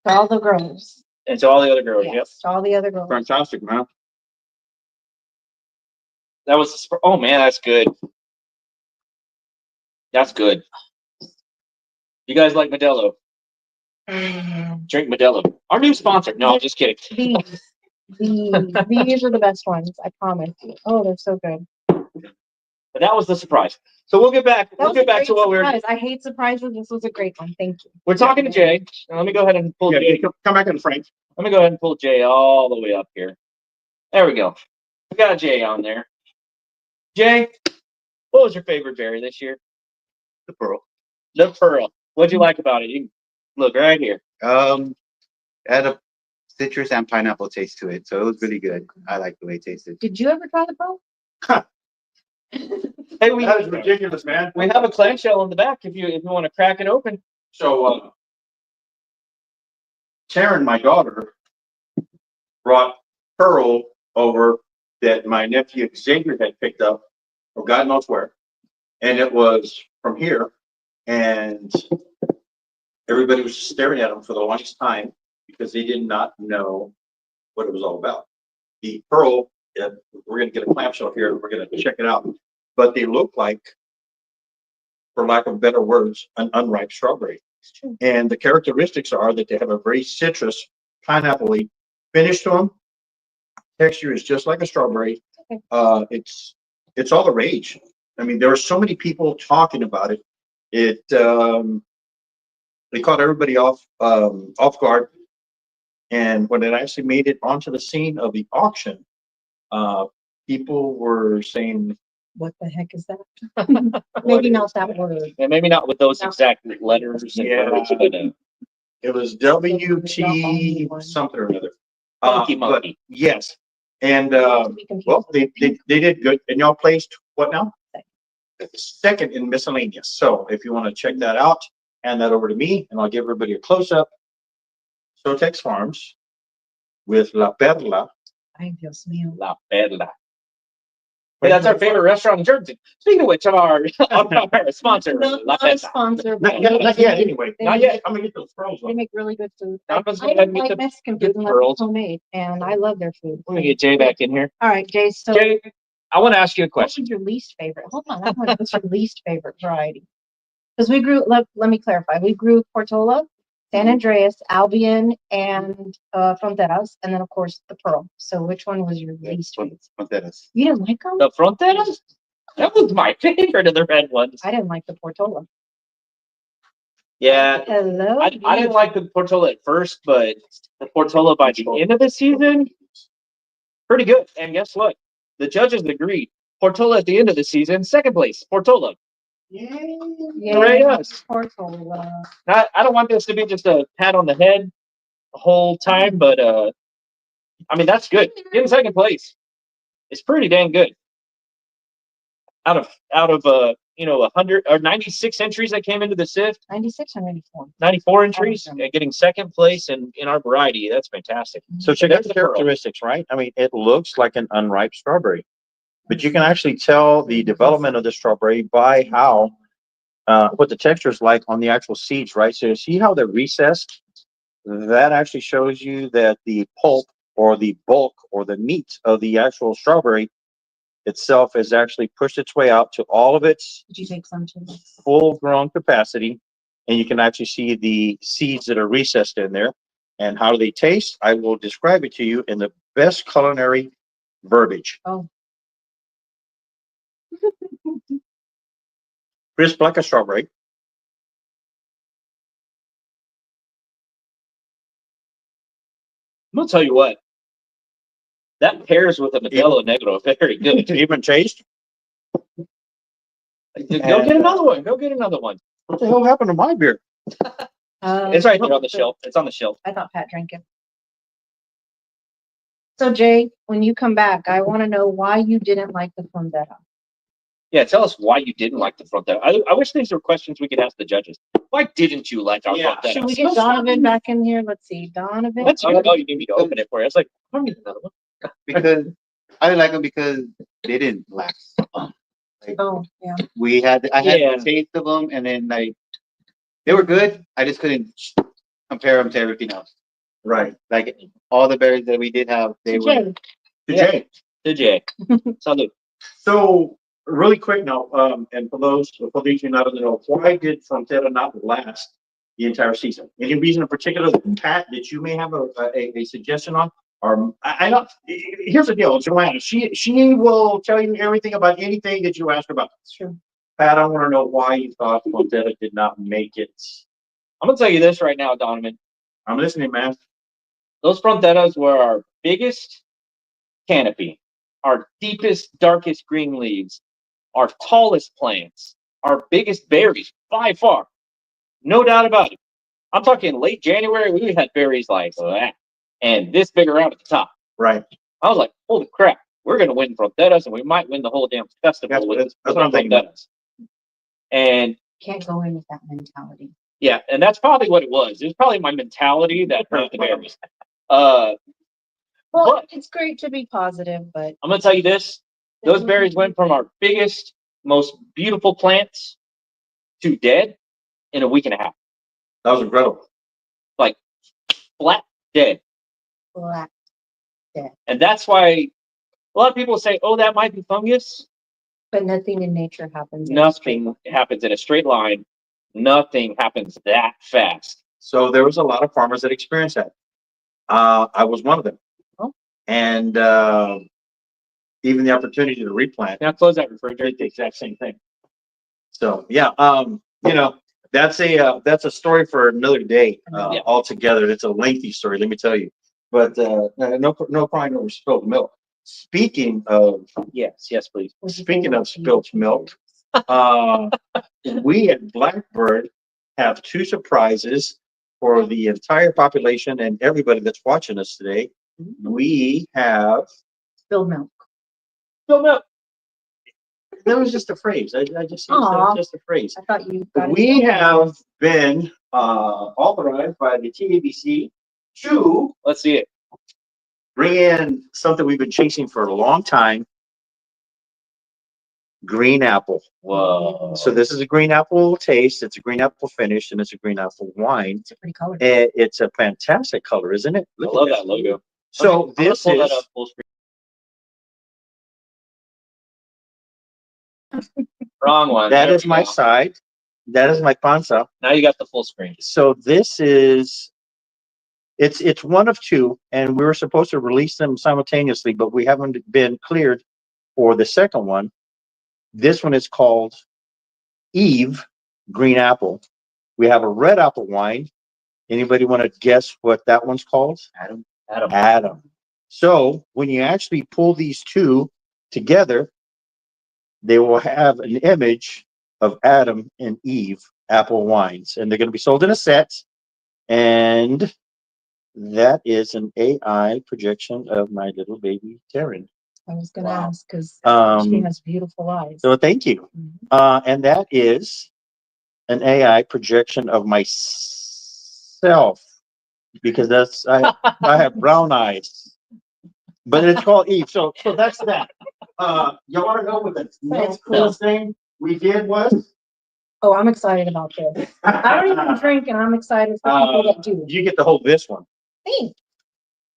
To all the girls. And to all the other girls. Yep. Yes, to all the other girls. Fantastic, man. That was, oh man, that's good. That's good. You guys like Modelo? Drink Modelo. Our new sponsor. No, I'm just kidding. These are the best ones, I promise. Oh, they're so good. But that was the surprise. So we'll get back. That We'll was a get back great to what surprise. I hate surprises. This was a great one. Thank you. we're talking to Jay. Now, let me go ahead and pull Yeah, Jay. come back in, Frank. Let me go ahead and pull Jay all the way up here. There we go. We got Jay on there. Jay, what was your favorite berry this year? The pearl. The pearl. What'd you like about it? You can look right here. It had a citrus and pineapple taste to it, so it was really good. I like the way it tasted. Did you ever try the pearl? Hey, we That is ridiculous, man. we have a clamshell in the back if you want to crack it open. So, Taryn, my daughter, brought pearl over that my nephew Xavier had picked up from God knows where. And it was from here. And everybody was staring at him for the longest time because they did not know what it was all about. The pearl, we're going to get a clamshell here. We're going to check it out. But they look like, for lack of better words, an unripe strawberry. And the characteristics are that they have a very citrus, pineapple-y finish to them. Texture is just like a strawberry. It's all the rage. I mean, there were so many people talking about it. They caught everybody off guard. And when it actually made it onto the scene of the auction, people were saying, What the heck is that? Maybe not that word. And maybe not with those exact letters and Yeah. words, but it was WT something or another. Funky But monkey. yes. And well, they did good. And y'all placed what now? Second in miscellaneous. So if you want to check that out, hand that over to me and I'll give everybody a close up. SoTex Farms with La Perla. Ay, Dios mío. La Perla. Hey, that's our favorite restaurant in Jersey. Speaking of which, our sponsor, La Not a Perla. sponsor. Not yet, anyway. Not yet. I'm gonna get those pearls. They make really good food. I'm I just gonna get like the Mexican good food unless pearls. it's homemade, and I love their food. Let me get Jay back in here. All right, Jay, so Jay, I want to ask you a what question. was your least favorite? Hold on, what's your least favorite variety? Because we grew, let me clarify, we grew Portola, San Andreas, Albion, and Fronteras, and then of course the Pearl. So which one was your least favorite? Fronteras. You didn't like them? The Fronteras? That was my favorite of the red ones. I didn't like the Portola. Yeah. Hello. I didn't like the Portola at first, but the Portola by the end of the season, pretty good. And guess what? The judges agreed. Portola at the end of the season, second place. Portola. Hooray us. Portola. I don't want this to be just a pat on the head the whole time, but I mean that's good. Getting second place is pretty dang good. Out of 100 or 96 entries that came into the sift, 96 or 94? 94 entries, getting second place in our variety. That's fantastic. So check out the characteristics, right? I mean, it looks like an unripe strawberry, but you can actually tell the development of the strawberry by how what the texture is like on the actual seeds, right? So you see how they're recessed? That actually shows you that the pulp or the bulk or the meat of the actual strawberry itself has actually pushed its way out to all of its Did you take some too? full grown capacity. And you can actually see the seeds that are recessed in there. And how do they taste? I will describe it to you in the best culinary verbiage. Oh. Crisp like a strawberry. I'm gonna tell you what. That pairs with a Modelo Negro very good. Even taste. Go get another one. Go get another one. What the hell happened to my beer? It's right there on the shelf. It's on the shelf. I thought Pat drank it. So Jay, when you come back, I want to know why you didn't like the Fondetta. Yeah, tell us why you didn't like the Frontera. I wish these were questions we could ask the judges. Why didn't you like our Frontera? Should we get Donovan back in here? Let's see, Donovan. That's you. Oh, you need me to open it for you. I was like, I'm getting another one. Because I didn't like them because they didn't last. Like, Oh, yeah. I had Yeah. a taste of them, and then like they were good. I just couldn't compare them to everything else. Right. Like all the berries that we did have, they were. Jay, Yeah. Jay. To Jay. Salud. So really quick now, and for those who not in the know, why did Frontera not last the entire season? Any reason in particular, Pat, that you may have a suggestion on? I don't. Here's the deal, Joanna. She will tell you everything about anything that you ask about. Sure. Pat, I want to know why you thought Montana did not make it. I'm gonna tell you this right now, Donovan. I'm listening, man. Those fronteras were our biggest canopy, our deepest, darkest green leaves, our tallest plants, our biggest berries by far. No doubt about it. I'm talking late January, we had berries like that, and this big around at the top. Right. I was like, holy crap, we're going to win fronteras, and we might win the whole damn festival That's what I'm thinking about. fronteras. And Can't go in with that mentality. yeah, and that's probably what it was. It was probably my mentality that hurt the berries. Well, But- it's great to be positive, but I'm going to tell you this. Those berries went from our biggest, most beautiful plants to dead in a week and a half. That was incredible. Like, flat dead. black. And that's why a lot of people say, oh, that might be fungus. But nothing in nature happens. in a straight Nothing line. happens in a straight line. Nothing happens that fast. So there was a lot of farmers that experienced that. I was one of them. Oh. And even the opportunity to replant, Now close that did refrigerator. the exact same thing. So yeah, you know, that's a story for another day Yeah. altogether. It's a lengthy story, let me tell you. But no crying over spilled milk. Speaking of Yes, please. Speaking of spilt milk, we at Blackbird have two surprises for the entire population and everybody that's watching us today. We have Spilled milk. Spilled milk. that was just a phrase. I just said Aw. just a phrase. I thought you got We it. have been authorized by the TABC to Let's see it. bring in something we've been chasing for a long time. Green apple. Whoa. So this is a green apple taste. It's a green apple finish, and it's a green apple wine. It's a pretty color. And it's a fantastic color, isn't it? I Look love at that logo. So Okay, I'm gonna this pull that is up full screen. Wrong one. that There is we my go. side. That is my panza. Now you got the full screen. So this is it's one of two, and we were supposed to release them simultaneously, but we haven't been cleared for the second one. This one is called Eve Green Apple. We have a red apple wine. Anybody want to guess what that one's called? Adam. So when you actually pull these two together, they will have an image of Adam and Eve apple wines, and they're going to be sold in a set. And that is an AI projection of my little baby Taryn. I was gonna Wow. ask because she Um, has beautiful eyes. so thank you. Mhm. And that is an AI projection of myself because I have brown eyes, but it's called Eve. So that's that. You want to know what the next coolest thing we did was? Oh, I'm excited about this. I don't even drink, and I'm excited for people that do. You get to hold this one. Hey,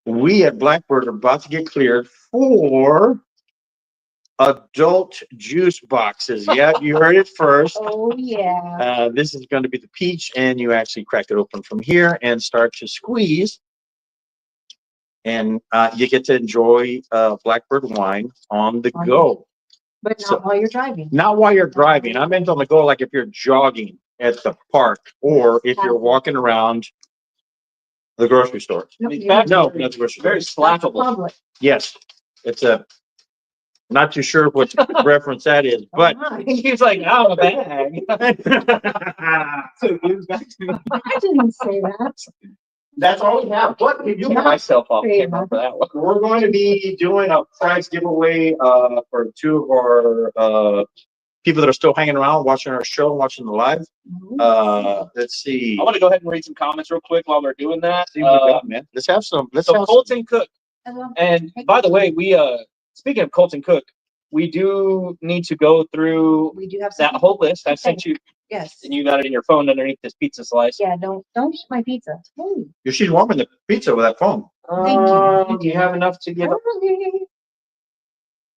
We at Blackbird are about to get cleared for adult juice boxes. Yeah, you heard it first. oh yeah. This is going to be the peach, and you actually crack it open from here and start to squeeze. And you get to enjoy Blackbird wine on the go. But So- not while you're driving. Not while you're driving. I meant on the go, like if you're jogging at the park or if you're walking around the grocery store. No, In you're fact, No, very, that's grocery very store. slappable. public. Yes, it's a. Not too sure what reference that is, but. He's like, oh, a bag. So it was back to me. I didn't say that. That's all we have. What did you Get have? myself off camera for that one. We're going to be doing a prize giveaway for two of our people that are still hanging around, watching our show, watching the live. Let's see. I want to go ahead and read some comments real quick while we're doing that. See what we got, man. Let's have some. Let's So have Colton Cook, I love and by the way, we speaking of Colton Cook, we do need to go through We do have some. that whole list. I sent you, Yes. and you got it in your phone underneath this pizza slice. Yeah, don't eat my pizza. Hey. She's warming the pizza with that phone. Thank you. Do you have enough to give? Okay.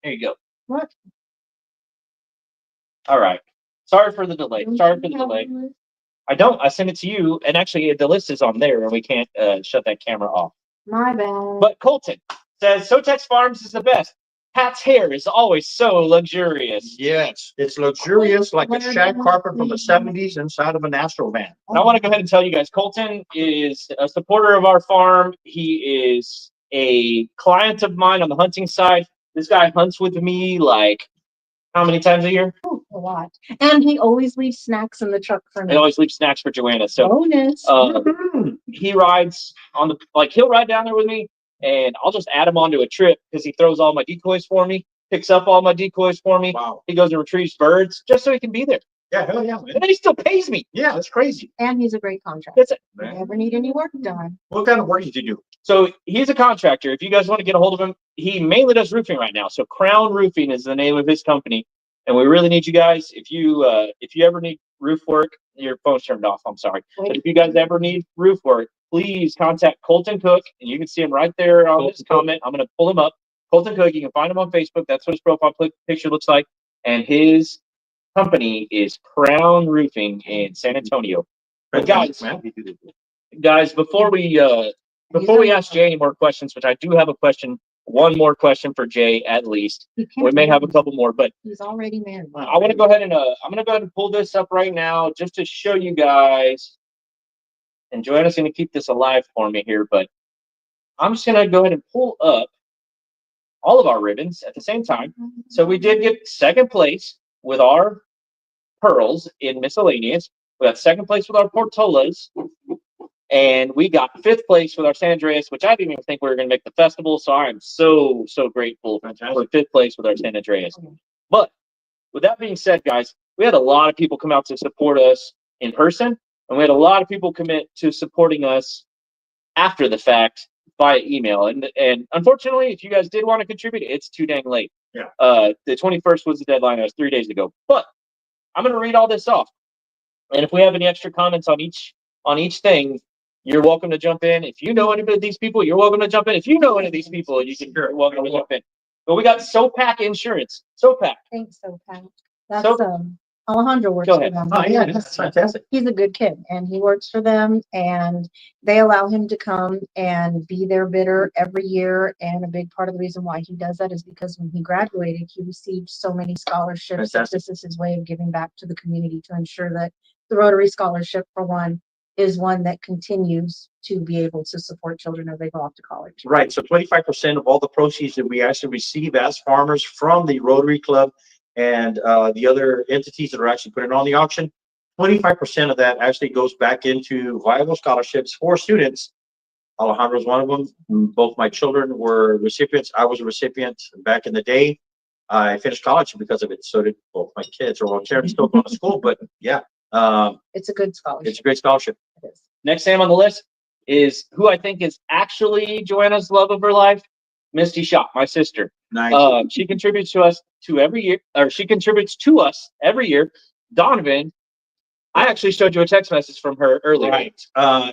There you go. What? All right. Sorry for the delay. Sorry for the delay. I sent it to you, and actually the list is on there, and we can't shut that camera off. My bad. But Colton says SoTex Farms is the best. Pat's hair is always so luxurious. Yes, it's luxurious like a shag carpet from the 70s inside of an Astro van. And I want to go ahead and tell you guys, Colton is a supporter of our farm. He is a client of mine on the hunting side. This guy hunts with me like how many times a year? A lot. And he always leaves snacks in the truck for me. He always leaves snacks for Joanna. So bonus. he rides on the, like, he'll ride down there with me and I'll just add him onto a trip because he throws all my decoys for me, picks up all my decoys for me. Wow. He goes and retrieves birds just so he can be there. Yeah, hell yeah, And man. then he still pays me. Yeah, that's crazy. And he's a great contractor. That's it. If you ever need any work done. What kind of work did you do? So he's a contractor. If you guys want to get a hold of him, he mainly does roofing right now. So Crown Roofing is the name of his company. And we really need you guys. If you ever need roof work, your phone's turned off. I'm sorry. But if you guys ever need roof work, please contact Colton Cook. And you can see him right there on this comment. I'm going to pull him up. Colton Cook. You can find him on Facebook. That's what his profile picture looks like. And his company is Crown Roofing in San Antonio. But guys, before we ask Jay any more questions, which I do have a question. One more question for Jay, at least. We may have a couple more, but he's already married. I want to go ahead and I'm going to go ahead and pull this up right now just to show you guys. And Joanna's going to keep this alive for me here, but I'm just going to go ahead and pull up all of our ribbons at the same time. So we did get second place with our pearls in miscellaneous. We got second place with our portolas. And we got fifth place with our San Andreas, which I didn't even think we were going to make the festival. So I'm so grateful for fifth place with our San Andreas. But with that being said, guys, we had a lot of people come out to support us in person. And we had a lot of people commit to supporting us after the fact via email. And unfortunately, if you guys did want to contribute, it's too dang late. Yeah. The 21st was the deadline. That was 3 days ago. But I'm going to read all this off. And if we have any extra comments on each thing, you're welcome to jump in. If you know any of these people, you're welcome to jump in. If you know any of these people, you're welcome to jump in. But we got SoPac Insurance. SoPac. Thanks, SoPac. That's Alejandro works for them. Oh yeah, that's fantastic. He's a good kid and he works for them and they allow him to come and be their bidder every year. And a big part of the reason why he does that is because when he graduated, he received so many scholarships. This is his way of giving back to the community to ensure that the Rotary Scholarship, for one, is one that continues to be able to support children as they go off to college. Right. So 25% of all the proceeds that we actually receive as farmers from the Rotary Club and the other entities that are actually putting on the auction, 25% of that actually goes back into viable scholarships for students. Alejandro's one of them. Both my children were recipients. I was a recipient back in the day. I finished college because of it. So did both my kids. Or well, Karen's still going to school, but yeah. It's a good scholarship. It's a great scholarship. It is. Next name on the list is who I think is actually Joanna's love of her life, Misty Shop, my sister. Nice. She contributes to us every year. Donovan, I actually showed you a text message from her earlier. Right.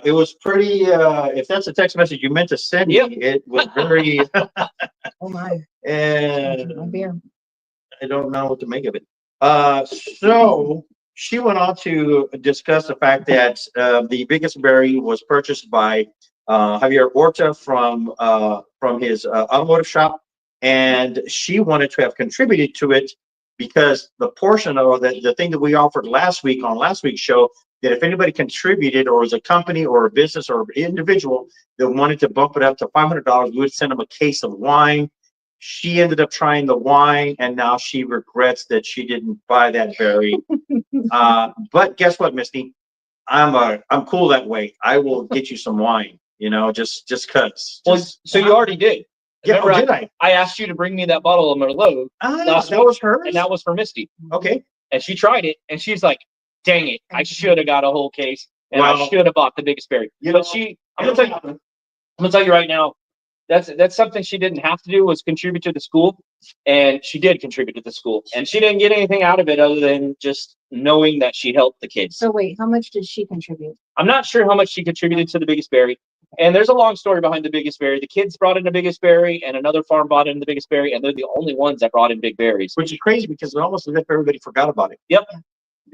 It was pretty, if that's a text message you meant to send me, it was very, Oh my. and My beer. I don't know what to make of it. So she went on to discuss the fact that the biggest berry was purchased by Javier Orta from his automotive shop, and she wanted to have contributed to it because the portion of the thing that we offered last week on last week's show, that if anybody contributed or was a company or a business or individual that wanted to bump it up to $500, we would send them a case of wine. She ended up trying the wine and now she regrets that she didn't buy that berry. But guess what, Misty? I'm cool that way. I will get you some wine, just cause. Well, so you already did. Yeah, Remember, did I? I asked you to bring me that bottle of Merlot. That was hers? And that was for Misty. Okay. And she tried it and she's like, dang it, I should have got a whole case and I Well, should have bought the biggest berry. But I'm gonna tell you right now, that's something she didn't have to do, was contribute to the school, and she did contribute to the school, and she didn't get anything out of it other than just knowing that she helped the kids. So wait, how much did she contribute? I'm not sure how much she contributed to the biggest berry, and there's a long story behind the biggest berry. The kids brought in the biggest berry, and another farm brought in the biggest berry, and they're the only ones that brought in big berries. which is crazy because it's almost as if everybody forgot about it. Yep.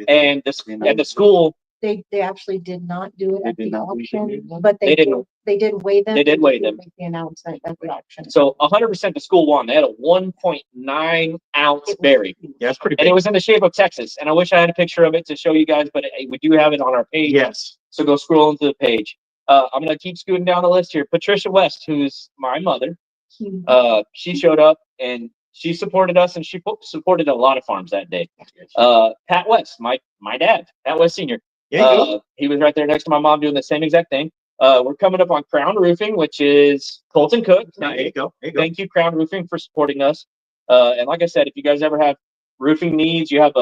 And the school They actually did not do it They at did the not do auction, it. but They didn't. they did weigh them. They did and weigh them. Make the announcement at the auction. So 100% the school won. They had a 1.9 ounce It was berry. huge. Yeah, it's pretty And big. it was in the shape of Texas. And I wish I had a picture of it to show you guys, but we do have it on our page. Yes. So go scroll into the page. I'm going to keep scooting down the list here. Patricia West, who's my mother, Huge. she showed up and she supported us, and she supported a lot of farms that day. Pat West, my dad, Pat West Sr. Yeah, He was right there next to my mom doing the same exact thing. We're coming up on Crown Roofing, which is Colton Cook. there you go. There you go. Thank you, Crown Roofing, for supporting us. And like I said, if you guys ever have roofing needs, you have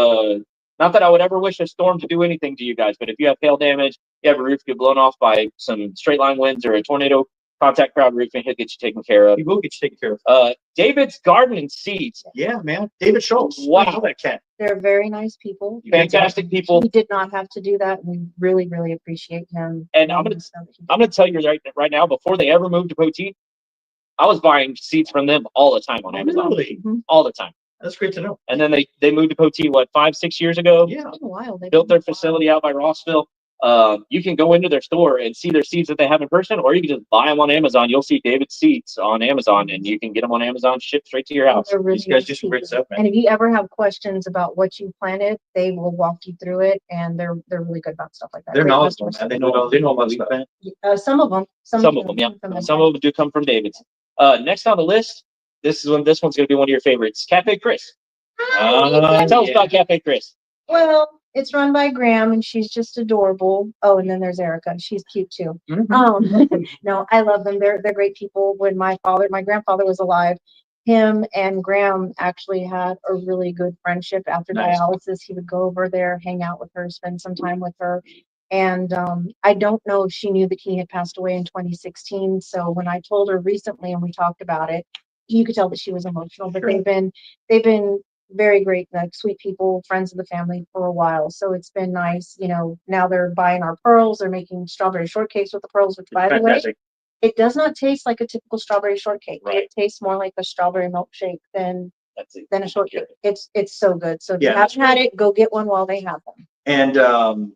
not that I would ever wish a storm to do anything to you guys, but if you have hail damage, you have a roof get blown off by some straight line winds or a tornado, contact Crown Roofing. He'll get you taken care of. He will get you taken care of. David's Garden and Seeds. Yeah, man. David Schultz. Wow. I know that cat. They're very nice people. Fantastic people. He did not have to do that. We really, really appreciate him. And I'm gonna tell you right now, before they ever moved to Poteet, I was buying seeds from them all the time on Amazon. Really? All the time. That's great to know. And then they moved to Poteet, what, 5-6 years ago? Yeah. It's been a while. They've Built been their a while. facility out by Rossville. You can go into their store and see their seeds that they have in person, or you can just buy them on Amazon. You'll see David's seeds on Amazon, and you can get them on Amazon, shipped straight to your house. They're really These guys nice do some great people. stuff, man. And if you ever have questions about what you planted, they will walk you through it, and they're really good about stuff like that. They're Great knowledgeable, customer man. They know about stuff. Some of them. Some of them, yeah. Some of them do come from David's. Next on the list, this one's going to be one of your favorites, Cafe Chris. Tell us about Cafe Chris. Well, it's run by Graham, and she's just adorable. Oh, and then there's Erica. She's cute too. No, I love them. They're great people. When my grandfather was alive, him and Graham actually had a really good friendship. After Nice. dialysis, he would go over there, hang out with her, spend some time with her. And I don't know if she knew that he had passed away in 2016. So when I told her recently and we talked about it, you could tell that she was emotional. But Sure. they've been very great, like sweet people, friends of the family for a while. So it's been nice. Now they're buying our pearls. They're making strawberry shortcakes with the pearls, which, by the way, Fantastic. it does not taste like a typical strawberry shortcake. Right. It tastes more like a strawberry milkshake than That's it. a shortcake. It's so good. So if Yeah, you haven't had it, go get one while they have them. And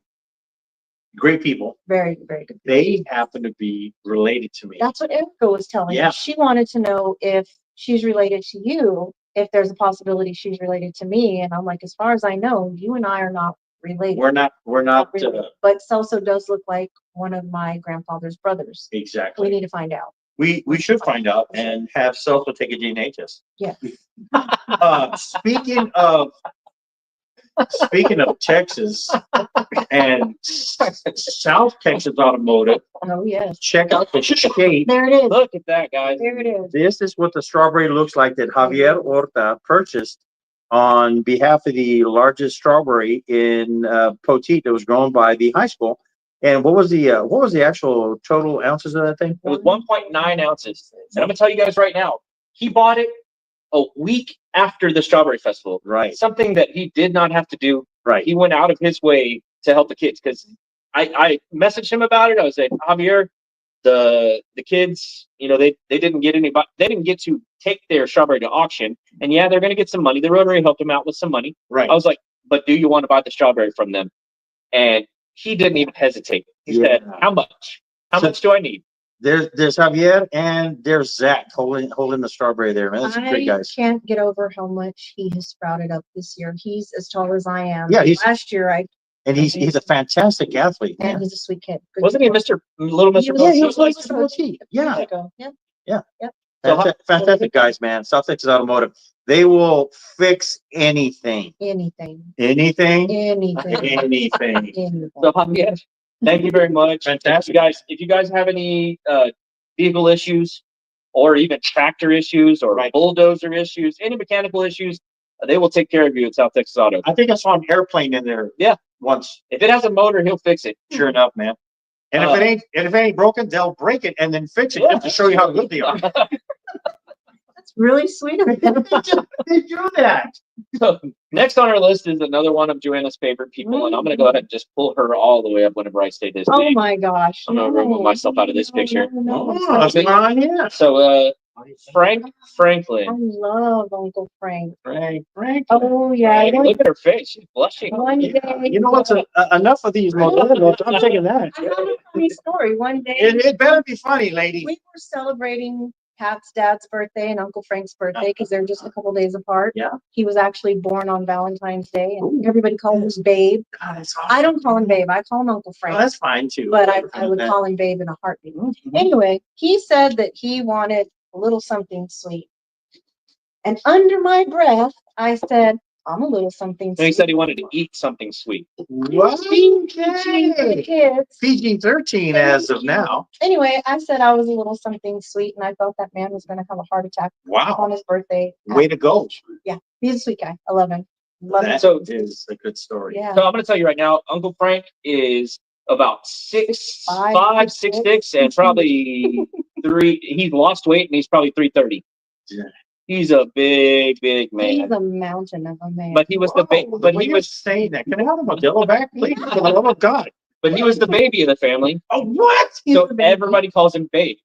great people. Very, very good. They happen to be related to me. That's what Erica was telling Yeah. me. She wanted to know if she's related to you, if there's a possibility she's related to me. And I'm like, as far as I know, you and I are not related. We're not Really. But Celso does look like one of my grandfather's brothers. We exactly. need to find out. We should find out and have Selfa take a DNA test. Yeah. Speaking of Texas and South Texas Automotive, Oh, yes. check out the shade. There it is. Look at that, guys. There it is. This is what the strawberry looks like that Javier Horta purchased on behalf of the largest strawberry in Poteet that was grown by the high school. And what was the actual total ounces of that thing? It was 1.9 ounces. And I'm going to tell you guys right now, he bought it a week after the Strawberry Festival. Right. Something that he did not have to do. Right. He went out of his way to help the kids, because I messaged him about it. I was like, Javier, the kids, they didn't get to take their strawberry to auction, and yeah, they're going to get some money. The Rotary helped them out with some money. Right. I was like, but do you want to buy the strawberry from them? And he didn't even hesitate. He said, how much? How much do I need? There's Javier and there's Zach holding the strawberry there, man. That's great I guys. can't get over how much he has sprouted up this year. He's as tall as I am. Yeah, last year And he's a fantastic athlete. and Man. he's a sweet kid. Good Wasn't he kid. Mr. Little Mr. Yeah, he Poteet? was like Mr. Mr. Poteet. Yeah. Years ago. Yeah. Yeah. Yep. So Fantastic guys, man. South Texas Automotive. They will fix anything. Anything. Anything. Anything. Anything. Anything. So Javier, thank you very much. Fantastic. If you guys have any vehicle issues, or even tractor issues, or bulldozer issues, any mechanical issues, they will take care of you at South Texas Auto. I think I saw an airplane in there. Yeah. Once. If it has a motor, he'll fix it. Sure enough, man. And if it ain't broken, they'll break it and then fix it just to show you how good they are. That's really sweet of him. They do that. So next on our list is another one of Joanna's favorite people, and I'm going to go ahead and just pull her all the way up whenever I say this Oh name. my gosh. I'm gonna remove myself out of this picture. Oh, that's mine, yeah. So Frank I Franklin. love Uncle Frank. Frank. Oh, yeah. Hey, look at her face. She's blushing. One day. You know what's enough of these millennials? I'm taking that. I have a funny story. One day. It better be funny, lady. We were celebrating Pat's dad's birthday and Uncle Frank's birthday because they're just a couple days apart. Yeah. He was actually born on Valentine's Day, and everybody called him Babe. God, that's I don't call him Babe. I call him Uncle Oh, Frank. that's fine too. But I would call him Babe in a heartbeat. Mhm. Anyway, he said that he wanted a little something sweet. And under my breath, I said, I'm a little something And he sweet. said he wanted to eat something sweet. What? Teaching the kids. PG-13 as of now. Anyway, I said I was a little something sweet, and I thought that man was going to have a heart attack Wow. on his birthday. Way to go. He's a sweet guy. I love him. Love him. That So- is a good story. Yeah. So I'm going to tell you right now, Uncle Frank is about 6'5", 6'6", and probably he's lost weight and he's probably 330. Yeah. He's a big man. He's a mountain of a man. But he was the When you're saying that, can I have a Modelo back, please? For the love of God. but he was the baby of the family. Oh, what? He's So the baby. everybody calls him Babe.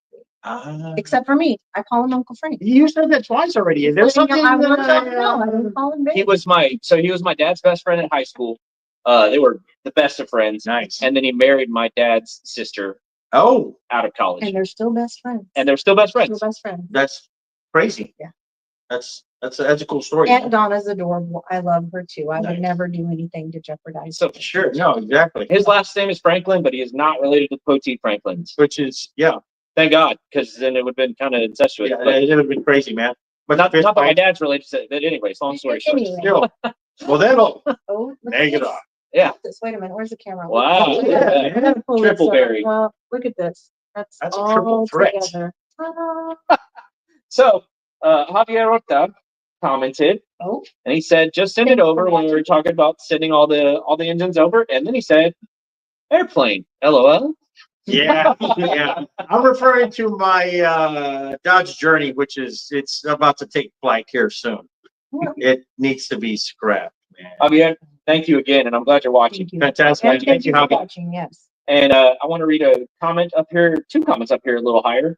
Except for me. I call him Uncle Frank. You said that twice already. Is there something? I don't know. I don't call him He Babe. was my dad's best friend in high school. They were the best of friends. Nice. And then he married my dad's sister Oh, out of college. And they're still best friends. And they're still best Still friends. best friends. that's crazy. Yeah. That's a cool story. Aunt Donna's adorable. I love her too. I Nice. would never do anything to jeopardize. So Sure. No, exactly. his last name is Franklin, but he is not related to Poteet Franklins. Which is, yeah. Thank God, because then it would have been kind of incestuous. Yeah, But it would have been crazy, man. But not that my fist dad's related to it. But anyways, long story short. Anyway. still. Modelo. Oh, look at Make it this. off. Yeah. This. Wait a minute. Where's the camera? Wow. Look at Yeah, that. I gotta pull this Triple up. berry. Well, look at this. That's a all triple threat. together. Ta-da. So Javier Horta commented, Oh, and he said, "Just send it over." When we were talking about sending all the engines over, and then he said, "Airplane, LOL." Yeah, yeah. I'm referring to my Dodge Journey, which it's about to take flight here soon. It needs to be scrapped, man. Javier, thank you again, and I'm glad you're watching. thank you. Fantastic. And thank you for Javier. watching. Yes. And I want to read a comment up here, 2 comments up here a little higher.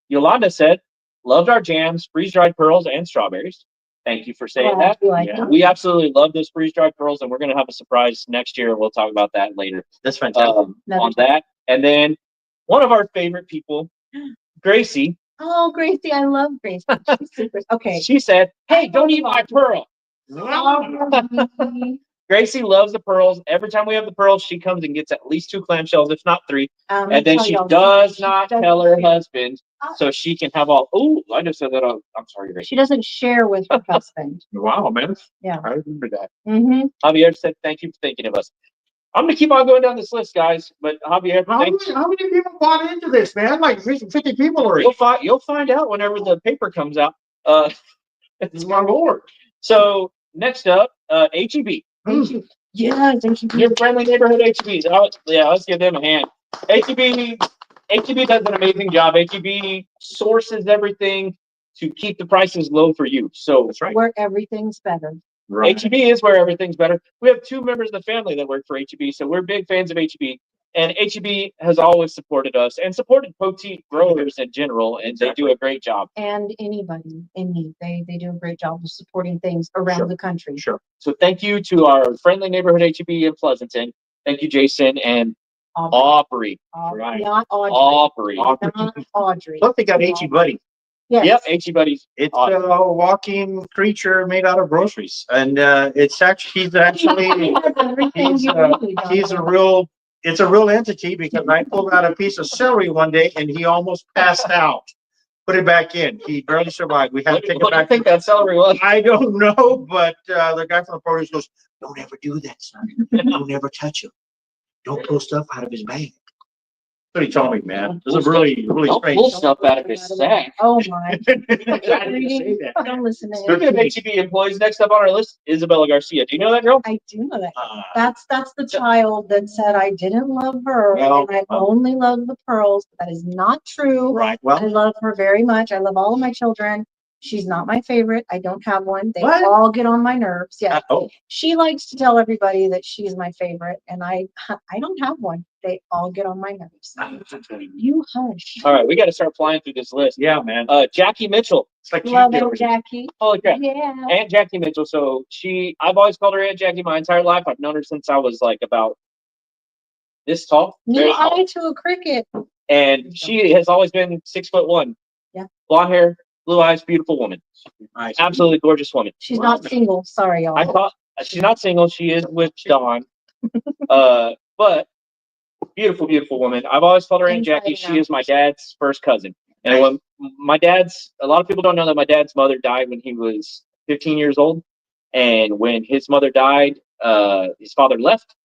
Yolanda said, "Loved our jams, freeze-dried pearls, and strawberries." Thank you for saying Glad that. you like Yeah. it. We absolutely love those freeze-dried pearls, and we're going to have a surprise next year. We'll talk about that later. That's fantastic. On that. And then one of our favorite people, Gracie, Oh, Gracie, I love Gracie. She's super. Okay. she said, "Hey, don't eat my pearl." Um, Gracie loves the pearls. Every time we have the pearls, she comes and gets at least 2 clamshells, if not 3. And then tell she y'all, does she not doesn't tell her share. husband, so she can have all. Oh, I just said that. I'm sorry, Gracie. She doesn't share with her husband. Wow, man. Yeah. I remember that. Mm-hmm. Javier said, "Thank you for thinking of us." I'm gonna keep on going down this list, guys. But Javier, How many people bought into this, man? Like 50 people already. you'll find out whenever the paper comes out. It's my lord. So next up, HEB. Yeah, thank you. Your friendly neighborhood HEBs. Let's give them a hand. HEB does an amazing job. HEB sources everything to keep the prices low for you. So That's right. Where everything's better. Right. HEB is where everything's better. We have 2 members of the family that work for HEB, so we're big fans of HEB. And HEB has always supported us and supported Poteet growers in general, and they do a great job. And anybody in need, they do a great job of supporting things around Sure. the country. Sure. So thank you to our friendly neighborhood HEB in Pleasanton. Thank you, Jason and Aubrey. Right. Not Audrey. Aubrey. Not Audrey. Plus, they got HE Buddy. Yes. Yep, HE buddies. It's Awesome. a walking creature made out of groceries, and he's actually Everything he's, you need, he's a Audrey. real. It's a real entity because I pulled out a piece of celery one day and he almost passed out. Put it back in. He barely survived. We had What to take do it you back. think that celery was? I don't know, but the guy from the produce goes, "Don't ever do that, son. Don't ever touch him. Don't pull stuff out of his bag." That's what he told me, man. This is really Don't strange. pull stuff out of his sack. Oh my. I didn't say that. Don't listen to him. Speaking of HEB employees, next up on our list, Isabella Garcia. Do you know that girl? I do know that. Uh, That's the child that said I didn't love her Well, and I only love the pearls. That is not true. right. I Well, love her very much. I love all of my children. She's not my favorite. I don't have one. They What? all get on my nerves. Yeah. oh, She likes to tell everybody that she's my favorite, and I don't have one. They all get on my nerves. You hush. All right, we got to start flying through this list. Yeah, man. Jackie Mitchell. It's like Love you Aunt Jackie. Holy crap. Yeah. Aunt Jackie Mitchell. So I've always called her Aunt Jackie my entire life. I've known her since I was like about this tall. Very Knee tall. high to a cricket. And she has always been 6'1". Yeah. Blonde hair, blue eyes, beautiful woman. Nice. Absolutely gorgeous woman. She's not single. Sorry, y'all. I thought she's not single. She is with Dawn. But beautiful, beautiful woman. I've always called her Aunt Jackie. She is my dad's first cousin. And when a lot of people don't know that my dad's mother died when he was 15 years old. And when his mother died, his father left,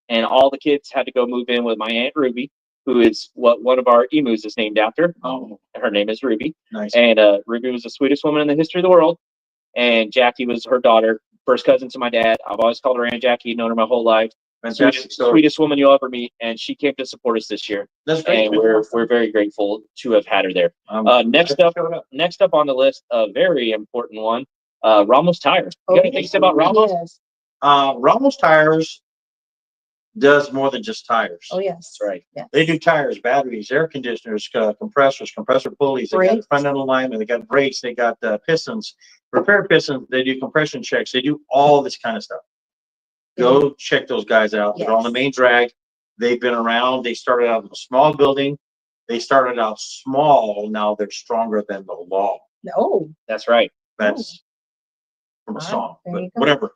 and all the kids had to go move in with my Aunt Ruby, who is what one of our emus is named after. Oh, Her name is Ruby. nice. And Ruby was the sweetest woman in the history of the world. And Jackie was her daughter, first cousin to my dad. I've always called her Aunt Jackie, known her my whole life. Fantastic story. Sweetest woman you'll ever meet. And she came to support us this year. That's great. And we're very grateful to have had her there. Next up on the list, a very important one, Ramos Tire. You got anything to say about Ramos? Yes. Ramos Tires does more than just tires. Oh, yes. That's right. Yeah. They do tires, batteries, air conditioners, compressors, compressor pulleys. They got Brakes. front end alignment. They got brakes. They got pistons, repair pistons. They do compression checks. They do all this kind of stuff. Go check those guys out. They're on the main drag. They've been around. They started out in a small building. They started out small. Now they're stronger than the law. No. That's right. That's from a Wow, song, there but you go. whatever.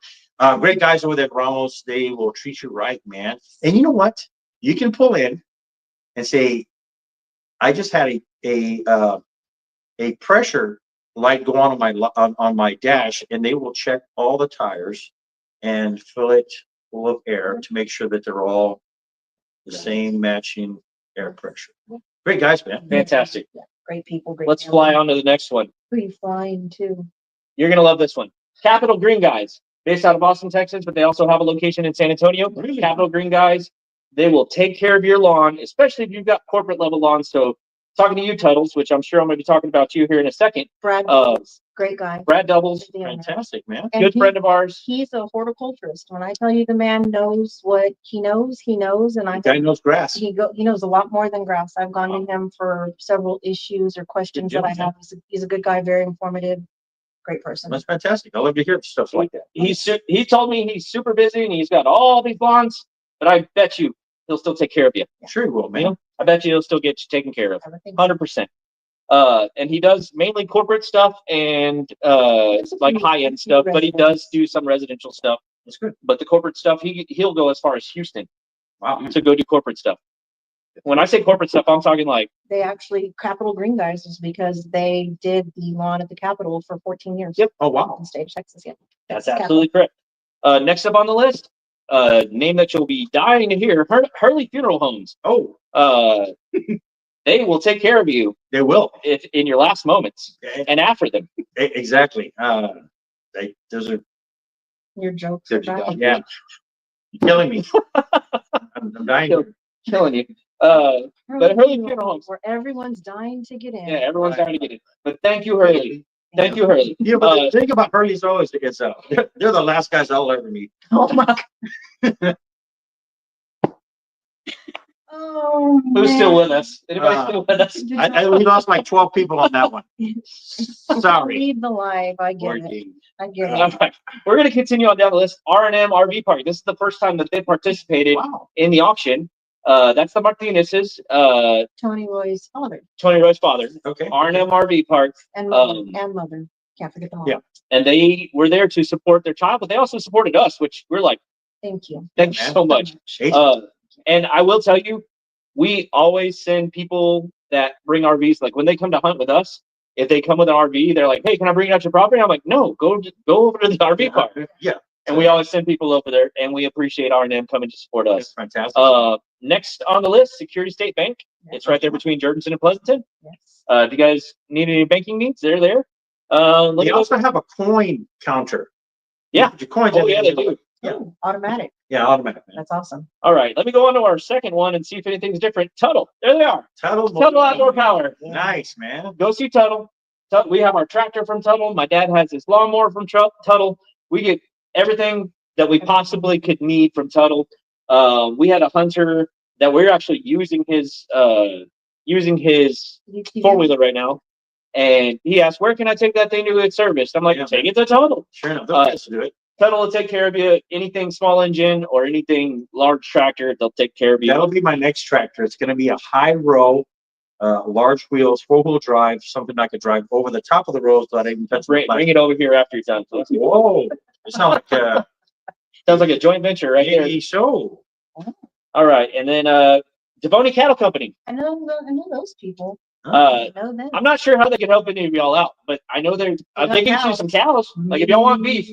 Great guys over there at Ramos. They will treat you right, man. And you know what? You can pull in and say, I just had a pressure light go on my dash, and they will check all the tires and fill it full of air to make sure that they're all the same matching air pressure. Great guys, man. Fantastic. Yeah, great people. Great. Let's fly on to the next one. Who are you flying to? You're going to love this one. Capital Green Guys, based out of Austin, Texas, but they also have a location in San Antonio. Capital Green Guys, they will take care of your lawn, especially if you've got corporate level lawns. So talking to you, Tuttles, which I'm sure I'm going to be talking about you here in a second. Brad Doubles, great guy. Brad Doubles, Fantastic, man. And good friend of ours. He's a horticulturist. When I tell you the man knows what he knows, and I Guy knows grass. he knows a lot more than grass. I've gone to him for several issues or questions that I have. He's a good guy, very informative, great person. That's fantastic. I love to hear stuff like that. He told me he's super busy and he's got all these lawns, but I bet you he'll still take care of you. Sure he will, man. You know, I bet you he'll still get you taken care of. I would think 100%. And he does mainly corporate stuff and like high-end stuff, but he does do some residential stuff. That's good. But the corporate stuff, he'll go as far as Houston Wow. to go do corporate stuff. When I say corporate stuff, I'm talking like They actually, Capital Green Guys is because they did the lawn at the Capitol for 14 years. Yep. Oh, wow. In state of Texas, yeah. that's absolutely correct. Next up on the list, name that you'll be dying to hear, Hurley Funeral Homes. Oh, They will take care of you they will. if in your last moments and after them. Exactly. Those are Your jokes are dying. yeah. You're killing me. I'm dying. Killing you. But Hurley Funeral Homes. Where everyone's dying to get in. Yeah, everyone's trying to get it. But thank you, Hurley. Thank you, Hurley. Yeah, but the thing about Hurley's always it's they're the last guys I'll ever meet. Oh my. Oh, Who's still man. with us? Anybody still with us? We lost like 12 people on that one. Sorry. Leave the live. I get it. I get All it. right. We're going to continue on down the list. R&M RV Park. This is the first time that they participated Wow. in the auction. That's the Martinez's, Tony Roy's father Tony Roy's father. Okay. R&M RV Park. and mother. Um, And mother. Can't forget the mom. Yeah. And they were there to support their child, but they also supported us, which we're like, Thank you. thank you so much. And I will tell you, we always send people that bring RVs, like when they come to hunt with us, if they come with an RV, they're like, hey, can I bring it out your property? I'm like, no, go over to the RV park. Yeah. And we always send people over there, and we appreciate R&M coming to support us. That's fantastic. Next on the list, Security State Bank. It's right there between Jurgensen and Pleasanton. Yes. If you guys need any banking needs, they're there. They also have a coin counter. Yeah. The coins. Oh, yeah, they do. Yeah. Oh, automatic. Yeah, automatic. That's awesome. All right, let me go on to our second one and see if anything's different. Tuttle. There they are. Tuttle Outdoor Power. Nice, man. Go see Tuttle. We have our tractor from Tuttle. My dad has his lawnmower from Tuttle. We get everything that we possibly could need from Tuttle. We had a Hunter that we're actually using his 4-wheeler right now. And he asked, where can I take that thing to get serviced? I'm like, take it to Total. Sure enough, they'll just do it. Total will take care of you. Anything small engine or anything large tractor, they'll take care of you. That'll be my next tractor. It's going to be a high row, large wheels, 4-wheel drive, something I could drive over the top of the roads so that I can touch Bring it over here after you're done. Please. Whoa. It sounds like Sounds like a joint venture right here. maybe so. All right. And then Devoni Cattle Company. I know those people. Uh, I know them. I'm not sure how they can help any of y'all out, but I know they can get you some cows. Like if y'all want beef,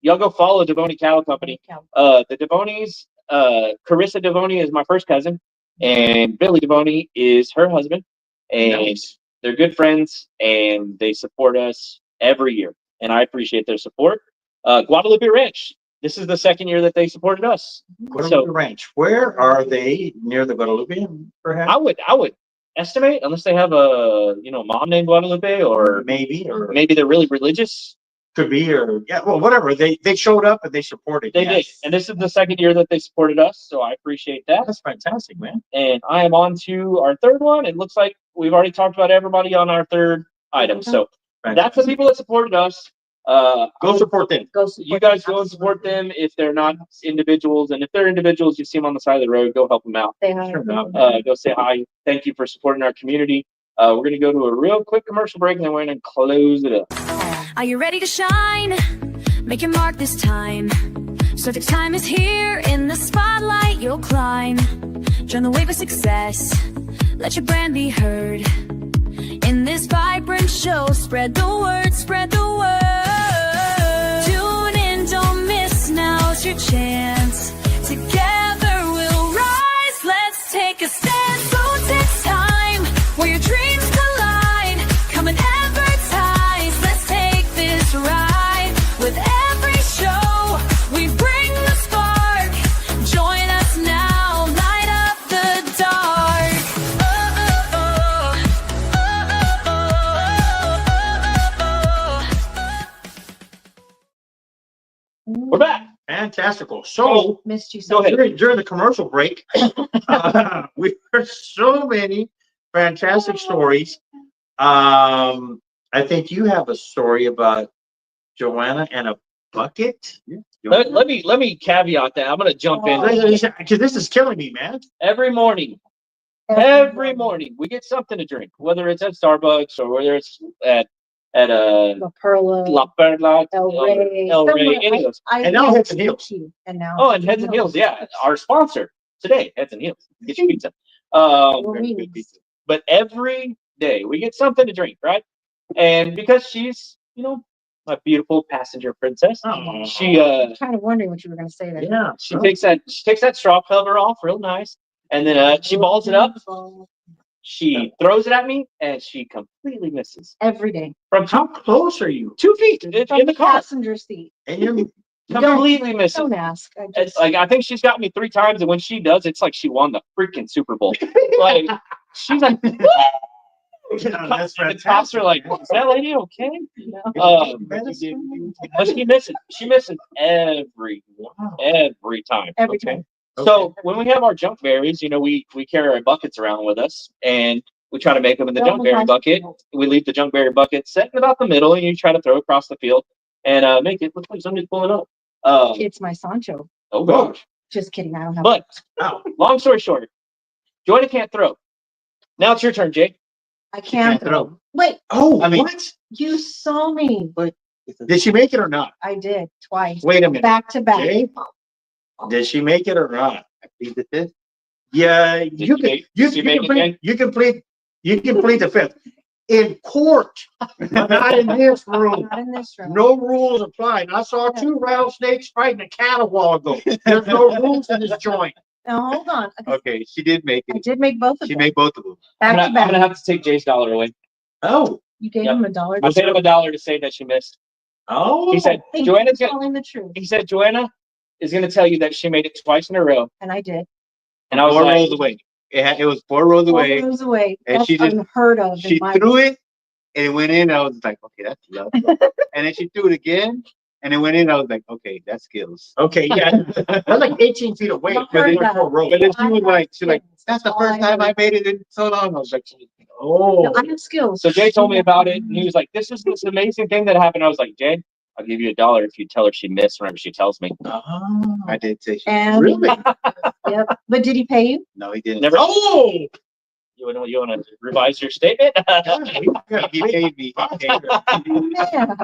y'all go follow Devoni Cattle Company. The Devonis, Carissa Devoni is my first cousin, and Billy Devoni is her husband, and they're good friends, and they support us every year, and I appreciate their support. Guadalupe Ranch. This is the second year that they supported us. Guadalupe Ranch. Where are they? Near the Guadalupe, perhaps? I would estimate, unless they have a mom named Guadalupe, or maybe they're really religious. could be, or well, whatever. They showed up and they supported. They did, and this is the second year that they supported us, so I appreciate that. That's fantastic, man. And I am on to our third one. It looks like we've already talked about everybody on our third item. So that's the people that supported us. Go support them. You guys go and support them if they're not individuals, and if they're individuals, you see them on the side of the road, go help them out. Go say hi. Thank you for supporting our community. We're going to go to a real quick commercial break, and then we're going to close it up. Are you ready to shine? Make your mark this time. SoTex time is here. In the spotlight, you'll climb. Join the wave of success. Let your brand be heard. In this vibrant show, spread the word, spread the word. Tune in, don't miss, now's your chance. Together we'll rise, let's take a stand. SoTex time, where your dreams collide. Come and advertise, let's take this ride. With every show, we bring the spark. Join us now, light up the dark. We're back. Fantastical. So Missed you so Go ahead. during the commercial break, we heard so many fantastic stories. I think you have a story about Joanna and a bucket. Let me caveat that. I'm going to jump in. Because this is killing me, man. Every morning we get something to drink, whether it's at Starbucks or whether it's at La Perla, La Perla, El Rey, El Rey, any of those. And now Heads and Heels. And now Oh, and Heads and Heels, yeah, our sponsor today, Heads and Heels. Get your pizza. Very good pizza. But every day we get something to drink, right? And because she's, my beautiful passenger princess, Oh. she I'm kind of wondering what you were going to say there. Yeah. she takes that straw cover off real nice, and then she balls it up. She throws it at me, and she completely misses. Every day. From How close are you? 2 feet in From the car. passenger seat. And you're Completely misses. Don't ask. It's like, I think she's got me 3 times, and when she does, it's like she won the freaking Super Bowl. Like, she's like, that's the cops are like, is that lady okay? But she misses. She misses every time. Every time. So when we have our junk berries, we carry our buckets around with us, and we try to make them in the junk berry bucket. We leave the junk berry bucket set in about the middle, and you try to throw across the field and make it look like somebody's pulling up. It's my Sancho. Oh gosh! Just kidding. I don't have. But long story short, Joanna can't throw. Now it's your turn, Jay. I can't throw. Wait, Oh, I mean- what? you saw me. Did she make it or not? I did twice. Wait a minute. Back to back. Jay? Did she make it or not? I plead the fifth. Yeah, you make it again? you can plead the fifth in court, but not in this room. Not in this room. No rules apply. And I saw 2 rattlesnakes fighting a cat a while ago. There's no rules in this joint. Now hold on. Okay, she did make I it. did make both of She them. made both of them. I'm Back to gonna back. have to take Jay's $1 away. Oh, You gave Yep. him $1. I paid him $1 to say that she missed. oh. He said Thank Joanna's you for gonna. telling the truth, He said Joanna is gonna tell you that she made it twice in a row, and I did. and I was 4 like, rows away. It was 4 rows 4 away. rows away. And That's she just- unheard of. She in my threw it and it went in. I was like, okay, that's love. And then she threw it again And it went in. I was like, okay, that's skills. Okay, yeah. They're like 18 feet away. Not But they were hard, so rope. But then she was like, that's the all first I time I heard. made it in so long. I was like, Oh, I have skills. So Jay told me about it, and he was like, "This is this amazing thing that happened." I was like, "Jay, I'll give you $1 if you tell her she missed whenever she tells me." I did say, And really? yep. But did he pay you? no, he didn't. Never. Oh, You want to revise your statement? He paid me. Yeah.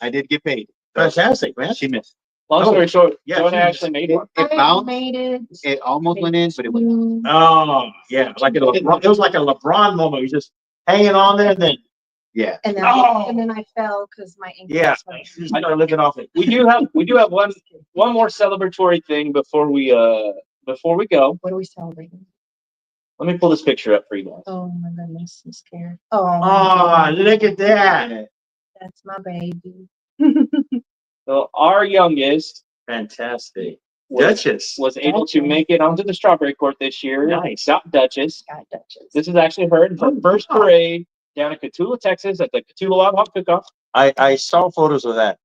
I did get paid. fantastic, man. She missed. Long story short, yeah, Jonah she actually made one. It I bounced. made it. It almost went in, but it went. Oh, yeah, like a LeBron, it was like a LeBron moment. He was just hanging on there, and then Yeah. And then, Oh. and then I fell because my ankle. yeah, was I started looking off it. We do have one more celebratory thing before we go. What are we celebrating? Let me pull this picture up for you guys. Oh my goodness, I'm scared. Oh, Oh, look at that! that's my baby. So our youngest Fantastic, was, Duchess. was able to make it onto the strawberry court this year. Nice. Got Duchess. Got Duchess. This is actually her first wow. parade down in Cotulla, Texas, at the Cotulla Wild Hog Cook-Off. I saw photos of that,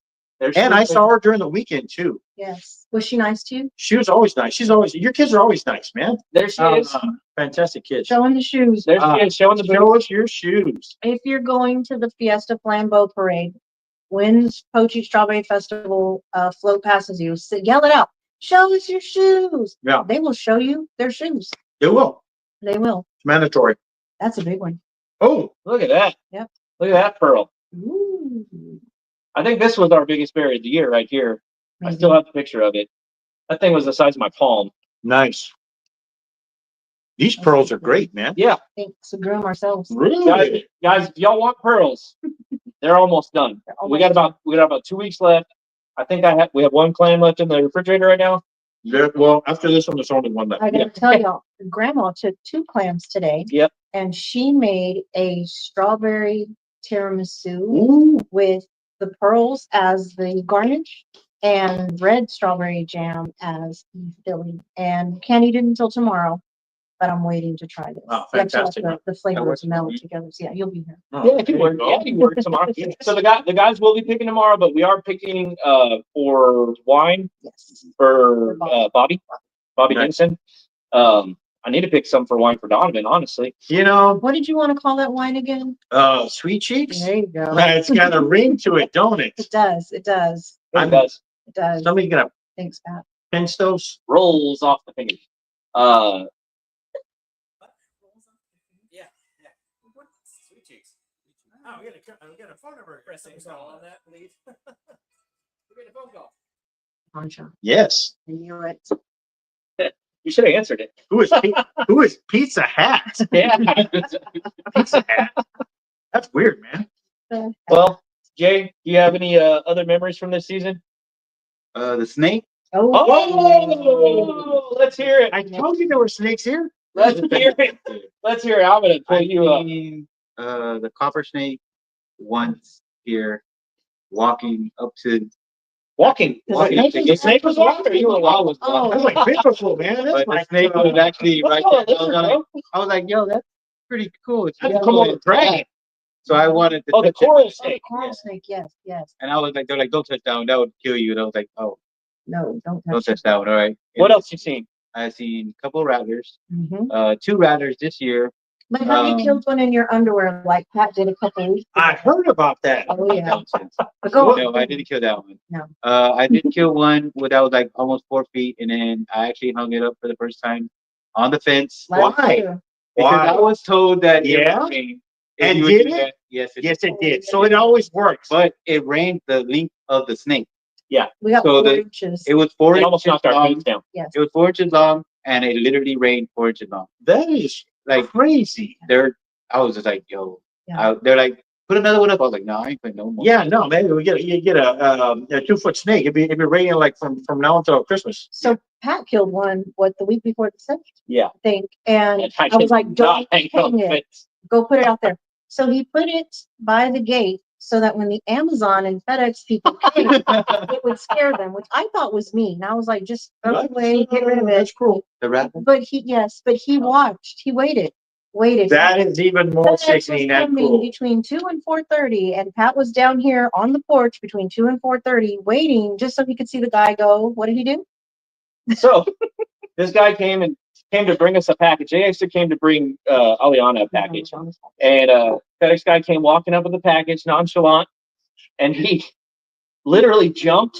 and I saw her during the weekend too. Yes. Was she nice to you? She was always nice. She's always your kids are always nice, man. There she is. Fantastic kids. Showing the shoes. There she is, showing the Show us your shoes. If you're going to the Fiesta Flambeau Parade, when Pochi Strawberry Festival float passes you, yell it out. Show us your shoes. Yeah. They will show you their shoes. They will. They will. It's mandatory. That's a big one. Oh, Look at that. Yep. Look at that pearl. Ooh. I think this was our biggest berry of the year right here. I Maybe. still have the picture of it. That thing was the size of my palm. nice. These pearls are great, man. Yeah. Thanks. We grew them ourselves. Really? Guys, if y'all want pearls, they're almost done. We got about 2 weeks left. I think we have one clam left in the refrigerator right now. Well, after this one, there's only one left. I gotta tell y'all, Grandma took 2 clams today. Yep. And she made a strawberry tiramisu Ooh, with the pearls as the garnish and red strawberry jam as the filling. And can't eat it until tomorrow, but I'm waiting to try this. Oh, You have to let fantastic. The flavors works meld for me. together. So yeah, you'll be here. Yeah, if you work, tomorrow. So the guys will be picking tomorrow, but we are picking for wine Yes. for Bobby Nice. Henson. I need to pick some for wine for Donovan, honestly. you know, What did you want to call that wine again? Sweet Cheeks. There you go. It's got a ring to it, don't it? It does. It does. It does. It does. Somebody gonna Thanks, Pat. pinch those. Rolls off the finger. Yeah. Sweet cheeks. Oh, we got a phone number. Pressing call on that, please. We got a phone call. Poncho. Yes. I knew it. You should have answered it. Who is Pizza Hat? Yeah. Pizza Hat. That's weird, man. Well, Jay, do you have any other memories from this season? The snake. Oh, Oh, let's hear it. I told you there were snakes here. Let's hear it. Let's hear it. I'm gonna pull I you up. seen, the copper snake once here, walking up to. Walking. The snake was walking. Or you were walking? Oh. That's like biblical, man. That's But the like snake was actually right Oh, there. listen, I was like, yo, that's pretty cool. It's That's yellow cool. and bright. So I wanted to. Oh, the touch it. coral Oh, the snake. coral snake. Yes, yes. And I was like, they're like, don't touch that one. That would kill you. And I was like, oh, No, don't don't touch touch that one. All right. What else you seen? I seen a couple rattlers. it. 2 rattlers this year. But have you killed one in your underwear like Pat did a couple weeks ago? I heard about that. Oh, yeah. But go on. No, I didn't kill that one. No. I did kill one that was like almost 4 feet, and then I actually hung it up for the first time on the fence. Last Why? year. Because Why? I was told that Yeah? it would rain. if And you would did do it? that. Yes, Yes, it did. So it always works. but it rained the length of the snake. We got So 4 inches. It was 4 It almost inches knocked our long. fence down. Yes. It was 4 inches long, and it literally rained 4 inches long. That is Like crazy. I was just like, yo. Yeah. They're like, put another one up. I was like, no, I ain't putting no more. Yeah, no, man. You get a 2-foot snake. It'd be raining like from now until Christmas. So Pat killed one, the week before the 7th? Yeah. I think. And And I was like, don't hang on hang the it. fence. Go put it out there. So he put it by the gate so that when the Amazon and FedEx people came, it would scare them, which I thought was mean. I was like, just throw it away, get rid of it. That's cruel. The rat. But he watched, he waited. waited. That is even more FedEx was sickening and coming cool. between 2 and 4:30, and Pat was down here on the porch between 2 and 4:30, waiting just so he could see the guy go. What did he do? So this guy came to bring us a package. They actually came to bring Aliana a package. And FedEx guy came walking up with the package, nonchalant, and he literally jumped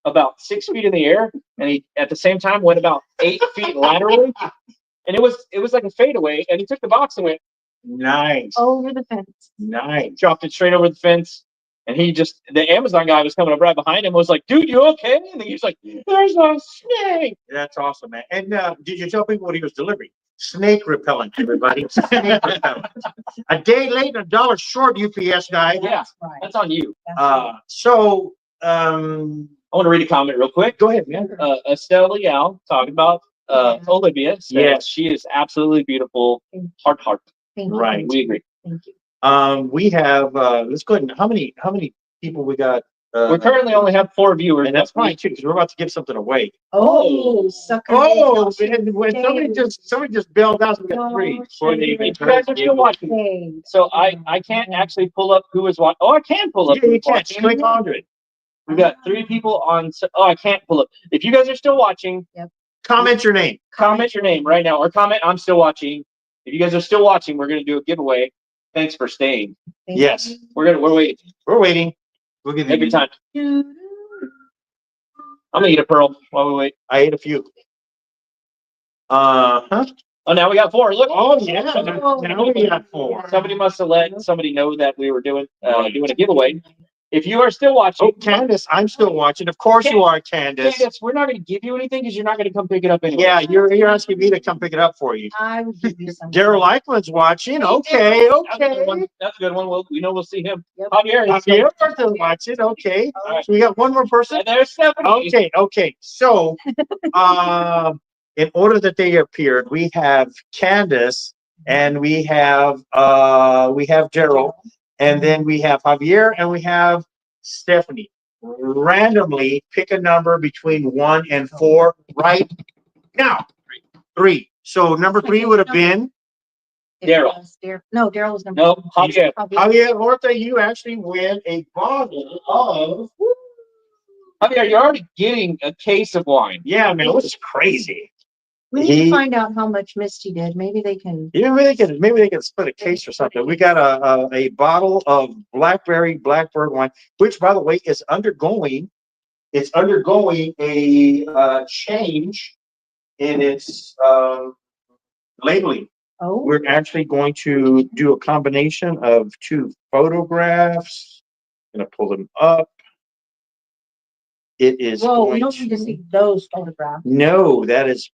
about 6 feet in the air, and he at the same time went about 8 feet laterally. And it was like a fadeaway, and he took the box and went Nice. Over the fence. Nice. dropped it straight over the fence. And the Amazon guy was coming up right behind him, was like, dude, you okay? And he was like, there's a snake. That's awesome, man. And did you tell people what he was delivering? Snake repellent, everybody. Snake repellent. A day late, $1 short, UPS guy. Yeah, Right. that's on you. So, I want to read a comment real quick. go ahead, man. Estelle Leal talking about Olivia. Says Yes. she is absolutely beautiful. Heart. Thank you. Right. We agree. Thank you. We have, let's go ahead and, how many people we got? We currently only have 4 viewers. And that's fine too, because we're about to give something away. Oh, sucker. Oh, and when somebody just bailed out, we got 3. For the- you guys are still watching. Okay. So I can't actually pull up who is watching. Oh, I can pull up. Yeah, you who's can't. watching. Click onto it. We've got 3 people on. Oh, I can't pull up. If you guys are still watching, Comment your name. comment your name right now, or comment I'm still watching. If you guys are still watching, we're gonna do a giveaway. Thanks for staying. Thank Yes. you. We're waiting We're waiting. We'll give you every time. I'm gonna eat a pearl while we wait. I ate a few. Huh? Oh, now we got 4. Look. Oh, yeah. Now we got 4. Somebody must have let somebody know that we were doing a giveaway. If you are still watching, Oh, Candace, I'm still watching. Of course you are, Candace. Candace, we're not going to give you anything because you're not going to come pick it up anyway. Yeah, you're asking me to come pick it up for you. I will give you some. Daryl Eichmann's watching. Okay, That's a good okay. one. That's a good one. We know we'll see him. Yep. Javier, Javier's still watching. Okay. All right. So we got one more person. And there's Stephanie. Okay. So, in order that they appeared, we have Candace and we have Daryl, and then we have Javier and we have Stephanie. Randomly pick a number between 1 and 4 right now. 3. So number 3 would have been Daryl. No, Daryl was number No, 2. Javier. Javier Horta. You actually win a bottle of. Javier, you're already getting a case of wine. Yeah, man, this is crazy. We need to find out how much Misty did. Maybe they can. Yeah, maybe they can split a case or something. We got a bottle of blackberry blackbird wine, which, by the way, is undergoing a change in its labeling. Oh, We're actually going to do a combination of 2 photographs. I'm gonna pull them up. It is whoa, we going don't need to see those photographs. No, that is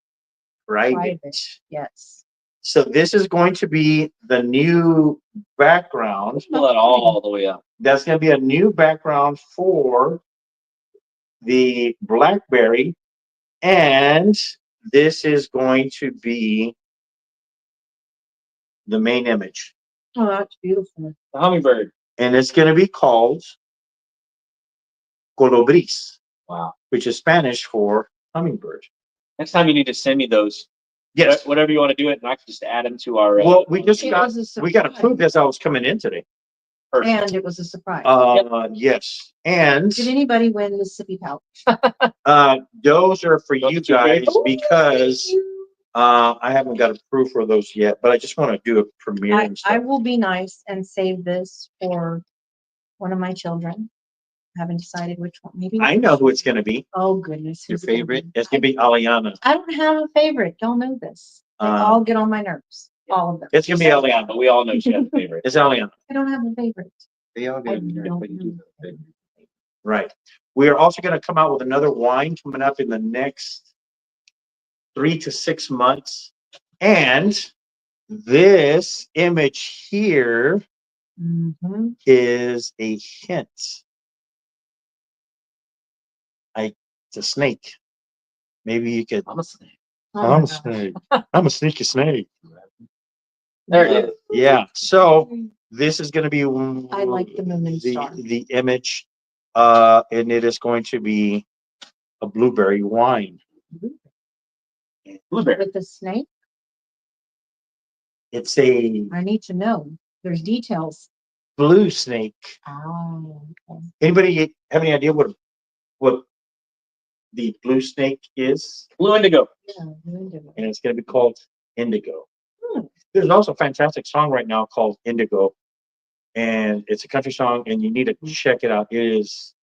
private. Private. Yes. So this is going to be the new background. Pull that all the way up. That's going to be a new background for the BlackBerry. And this is going to be the main image. Oh, that's beautiful. The hummingbird. And it's going to be called colibris. Wow. Which is Spanish for hummingbird. Next time you need to send me those. Yes. Whatever you want to do it, and I can just add them to our. Well, we just It got was a we got surprise. approved as I was coming in today. And it was a surprise. Yes. And Did anybody win Mississippi pouch? those are for Those you are two great. guys because I haven't got approved for those yet, but I just want to do a premiere and I stuff. will be nice and save this for one of my children. Haven't decided which one. Maybe. I know who it's going to be. Oh goodness. Your who's it gonna favorite? be? It's going to be Aliana. I don't have a favorite. Y'all know this. They all get on my nerves. All of them. It's going to be Aliana. But we all know she has a favorite. It's Aliana. I don't have a favorite. They all I get in there, don't but you do know. the thing. Right. We are also going to come out with another wine coming up in the next 3 to 6 months. And this image here Mm-hmm. is a hint. It's a snake. Maybe you could. I'm a snake. I'm a snake. I'm a sneaky snake. There it is. Yeah. So this is going to be. I like the moon and star. the image, and it is going to be a blueberry wine. Blueberry. With the snake. It's a I need to know. There's details. blue snake. Oh, okay. Anybody have any idea what the blue snake is? Blue indigo. Yeah, really good. And it's going to be called Indigo. Hmm. There's also a fantastic song right now called Indigo, and it's a country song, and you need to check it out. It is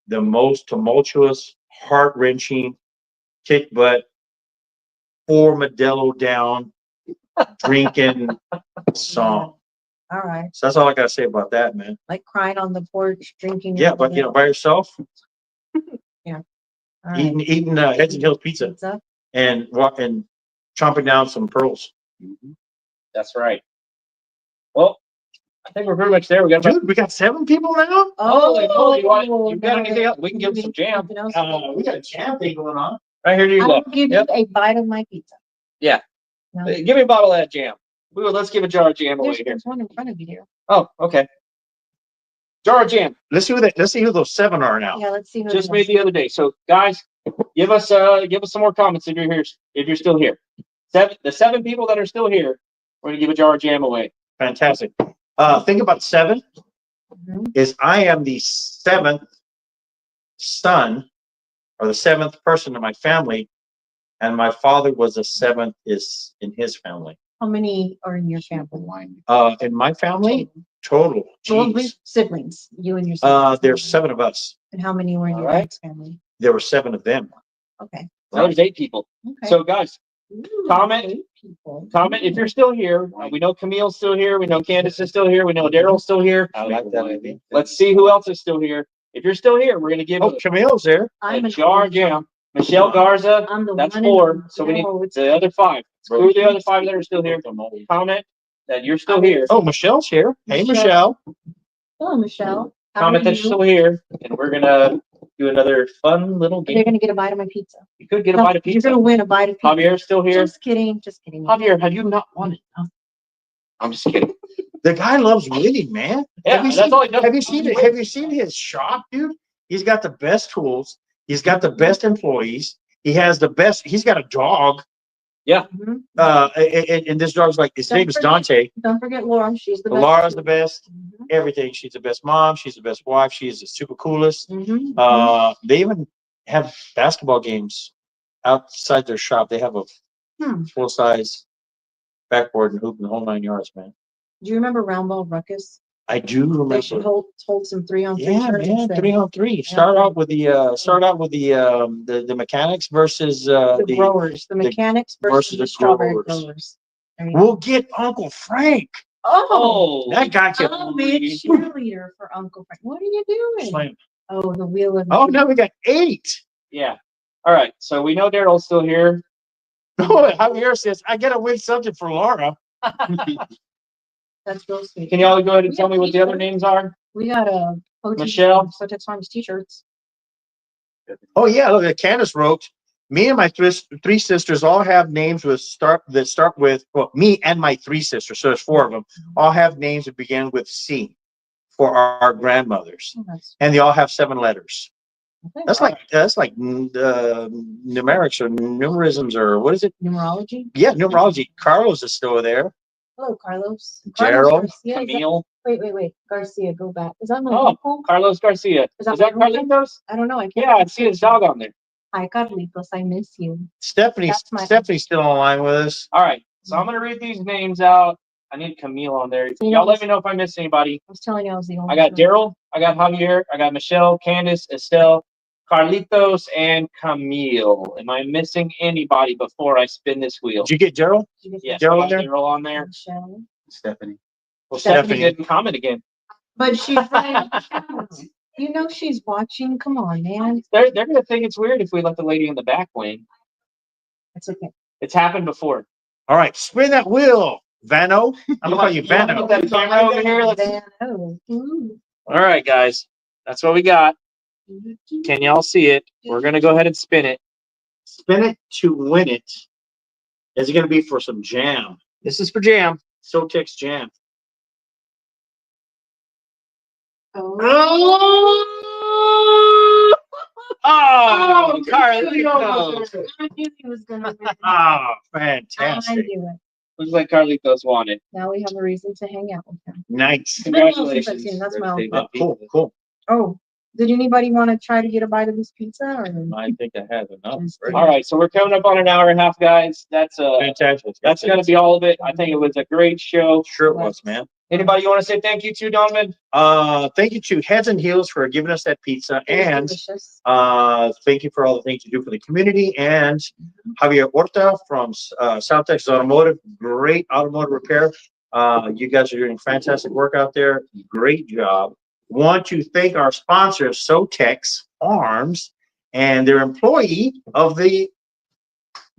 the most tumultuous, heart wrenching, kick butt, four Modelo down, drinking song. All right. So that's all I got to say about that, man. Like crying on the porch, drinking. Yeah, but by yourself, All right. eating Heads and Hills pizza Pizza. and chomping down some pearls. That's right. Well, I think we're pretty much there. We got about. Dude, we got 7 people now. Holy moly, you got no, anything else? We can give them some jam. something else? We got a jam thing going on. Right here to your I will left. give Yep. you a bite of my pizza. Yeah. No. Give me a bottle of that jam. Let's give a jar of jam away here. There's one in front of you here. Oh, okay. Jar of jam. Let's see who those 7 are now. Yeah, let's see. Who Just it made is. the other day. So guys, give us some more comments if you're here, if you're still here. The 7 people that are still here, we're gonna give a jar of jam away. Fantastic. Think about 7 Mhm. is I am the 7th son or the 7th person in my family, and my father was the 7th is in his family. How many are in your family? In my family, total. Well, Geez. siblings, you and your siblings. There's 7 of us. And how many were in All your right. next family? There were 7 of them. Okay. So there's 8 people. Okay. So guys, Ooh, comment. 8 people. comment if you're still here. We know Camille's still here. We know Candace is still here. We know Daryl's still here. I like that idea. Let's see who else is still here. If you're still here, we're gonna give Oh, Camille's there. I'm a an jar of original. jam. Michelle Garza, I'm the that's one and 4. only. So we need No, it's- the other 5. Who are the other 5 that are still here? Comment that you're still here. Oh, Michelle's here. Hey, Michelle. Michelle. Hello, Michelle. How Comment are that you? you're still here, and we're gonna do another fun little They're game. gonna get a bite of my pizza. You could get a No, bite of You're pizza. gonna win a bite of pizza. Javier's still here. Just kidding. Just kidding. Javier, have you not won it? I'm just kidding. The guy loves winning, man. Yeah, Have you that's seen- all he does. Have you seen it? Have you seen his shop, dude? He's got the best tools. He's got the best employees. He has the best. He's got a dog. Mhm. And this dog's like his name is Dante. Don't forget Laura. She's the best. Laura's the best. Mhm. Everything. She's the best mom. She's the best wife. She's the super coolest. Mhm. They even have basketball games outside their shop. They have a Hmm. full size backboard and hoop and the whole 9 yards, man. Do you remember Round Ball Ruckus? I do They should remember. hold some 3-on-3 Yeah, tournaments man, there. 3-on-3. Start out with the mechanics versus The the. growers, the mechanics versus the strawberry growers. growers. There you go. We'll get Uncle Frank. Oh, That guy can. I'll be a cheerleader for Uncle Frank. What are you doing? Slam. Oh, the wheel of. Oh, now we got 8. Yeah. All right. So we know Daryl's still here. Oh, Javier says I gotta win something for Laura. That's real sweet. Can y'all go ahead and We tell got me what the other t-shirts. names are? We got a Michelle? SoTex Farms t-shirts. Oh yeah, look, Candace wrote. Me and my 3 sisters all have names that start with me and my 3 sisters. So there's 4 of them. All have names that begin with C for our grandmothers, Oh, that's and they all have 7 letters. okay. That's like numerics or numerisms or what is it? Numerology. Yeah, numerology. Carlos is still there. Hello, Carlos. Gerald, Garcia. Is that- Camille. Wait. Garcia, go back. Is that my Oh. uncle? Carlos Garcia. Is that Is that my uncle? Carlitos? I don't know. I can't. Yeah, I see his dog on there. Hi, Carlitos. I miss you. Stephanie's still online with us. All right. So I'm gonna read these names out. I need Camille on there. Y'all let me know if I missed anybody. I was telling you I was the only. I got one. Daryl. I got Javier. I got Michelle, Candace, Estelle, Carlitos, and Camille. Am I missing anybody before I spin this wheel? Did you get Gerald? Did you get Yes, Daryl I got on there? Daryl on there. Michelle? Stephanie. Well, Stephanie. Stephanie didn't comment again. But she's right. You know she's watching. Come on, man. They're gonna think it's weird if we let the lady in the back win. It's okay. It's happened before. All right, spin that wheel, Vano. I'm gonna call you wanna Vano. put that camera over here? Let's- Oh, ooh. All right, guys. That's what we got. Can y'all see it? We're gonna go ahead and spin it. Spin it to win it. Is it gonna be for some jam? This is for jam. SoTex jam. Oh. Oh, Carlitos. I knew he was gonna win. Ah, I fantastic. knew it. Looks like Carlitos won it. Now we have a reason to hang out with him. Nice. Congratulations. That's my own Oh, cool, cool. Oh, did anybody want to try to get a bite of this pizza? Or? I think I have enough. All right, so we're coming up on an hour and a half, guys. That's Fantastic. that's gonna be all of it. I think it was a great show. Sure it was, man. Anybody you want to say thank you to, Donovan? Thank you to Heads and Heels for giving us that pizza, and Delicious. thank you for all the things you do for the community, and Javier Horta from SoTex Automotive, great automotive repair. You guys are doing fantastic work out there. Great job. Want to thank our sponsor, SoTex Arms, and their employee of the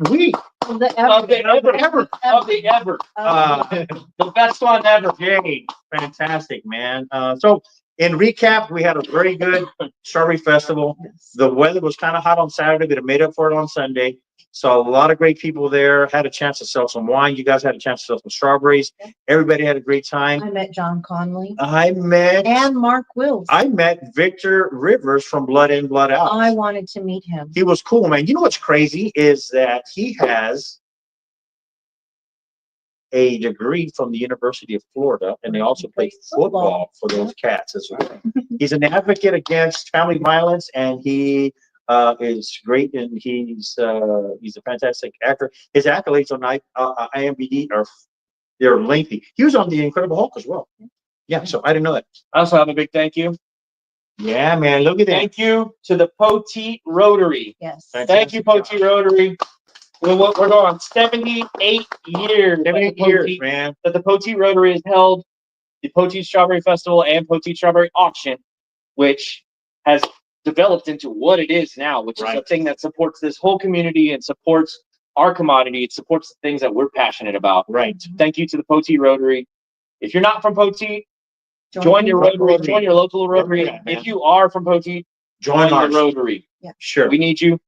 week. Of the Of the ever, Ever. of the ever, the best one ever. Yay, fantastic, man. So in recap, we had a very good strawberry festival. The weather was kind of hot on Saturday, but it made up for it on Sunday. So a lot of great people there. Had a chance to sell some wine. You guys had a chance to sell some strawberries. Everybody had a great time. I met John Conley And Mark Wills. I met Victor Rivers from Blood In, Blood Out. I wanted to meet him. He was cool, man. You know what's crazy is that he has a degree from the University of Florida, and they also play football for those cats as well. He's an advocate against family violence, and he is great, and he's a fantastic actor. His accolades on IMDb they're lengthy. He was on the Incredible Hulk as well. Yeah, so I didn't know that. I also have a big thank you. Yeah, man, look at that. Thank you to the Poteet Rotary. Yes. Thank you, Poteet Rotary. We're going on 78 years. 78 years, man. That the Poteet Rotary has held the Poteet Strawberry Festival and Poteet Strawberry Auction, which has developed into what it is now, which is a thing that supports this whole community and supports our commodity. It supports the things that we're passionate about. Right. Thank you to the Poteet Rotary. If you're not from Poteet, join your Rotary. Join your local Rotary. If you are from Poteet, join the Rotary. Yeah. Sure. We need you.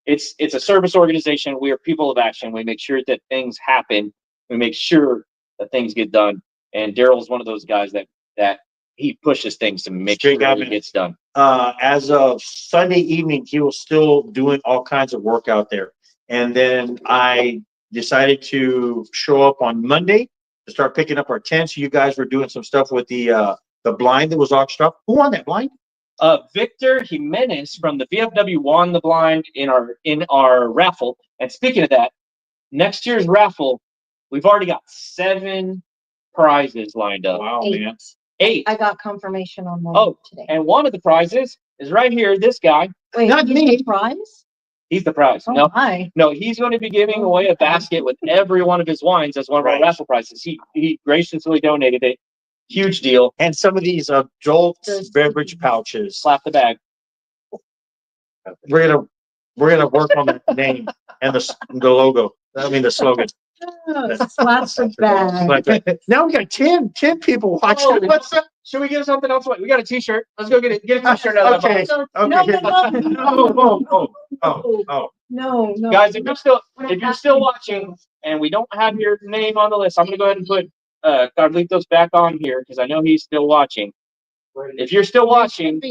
It's a service organization. We are people of action. We make sure that things happen. We make sure that things get done. And Daryl's one of those guys that he pushes things to make sure it gets done. As of Sunday evening, he was still doing all kinds of work out there. And then I decided to show up on Monday to start picking up our tents. You guys were doing some stuff with the blind that was auctioned up. Who won that blind? Victor Jimenez from the VFW won the blind in our raffle. And speaking of that, next year's raffle, we've already got 7 prizes lined up. Wow, 8. man. 8. I got confirmation on that today. And one of the prizes is right here. This guy. Wait, not he's me. the prize? He's the prize. Oh, hi. No, he's going to be giving away a basket with every one of his wines as one of our raffle prizes. He graciously donated it. Huge deal. And some of these adult beverage pouches. Slap the bag. We're gonna work on the name and the logo. I mean the slogan. Slap the bag. Now we got 10 people watching. Oh, what's up? Should we give something else away? We got a T-shirt. Let's go get a T-shirt out of the Okay. box. No. Guys, if you're still watching and we don't have your name on the list, I'm gonna go ahead and put Carlitos back on here because I know he's still watching. If you're still watching,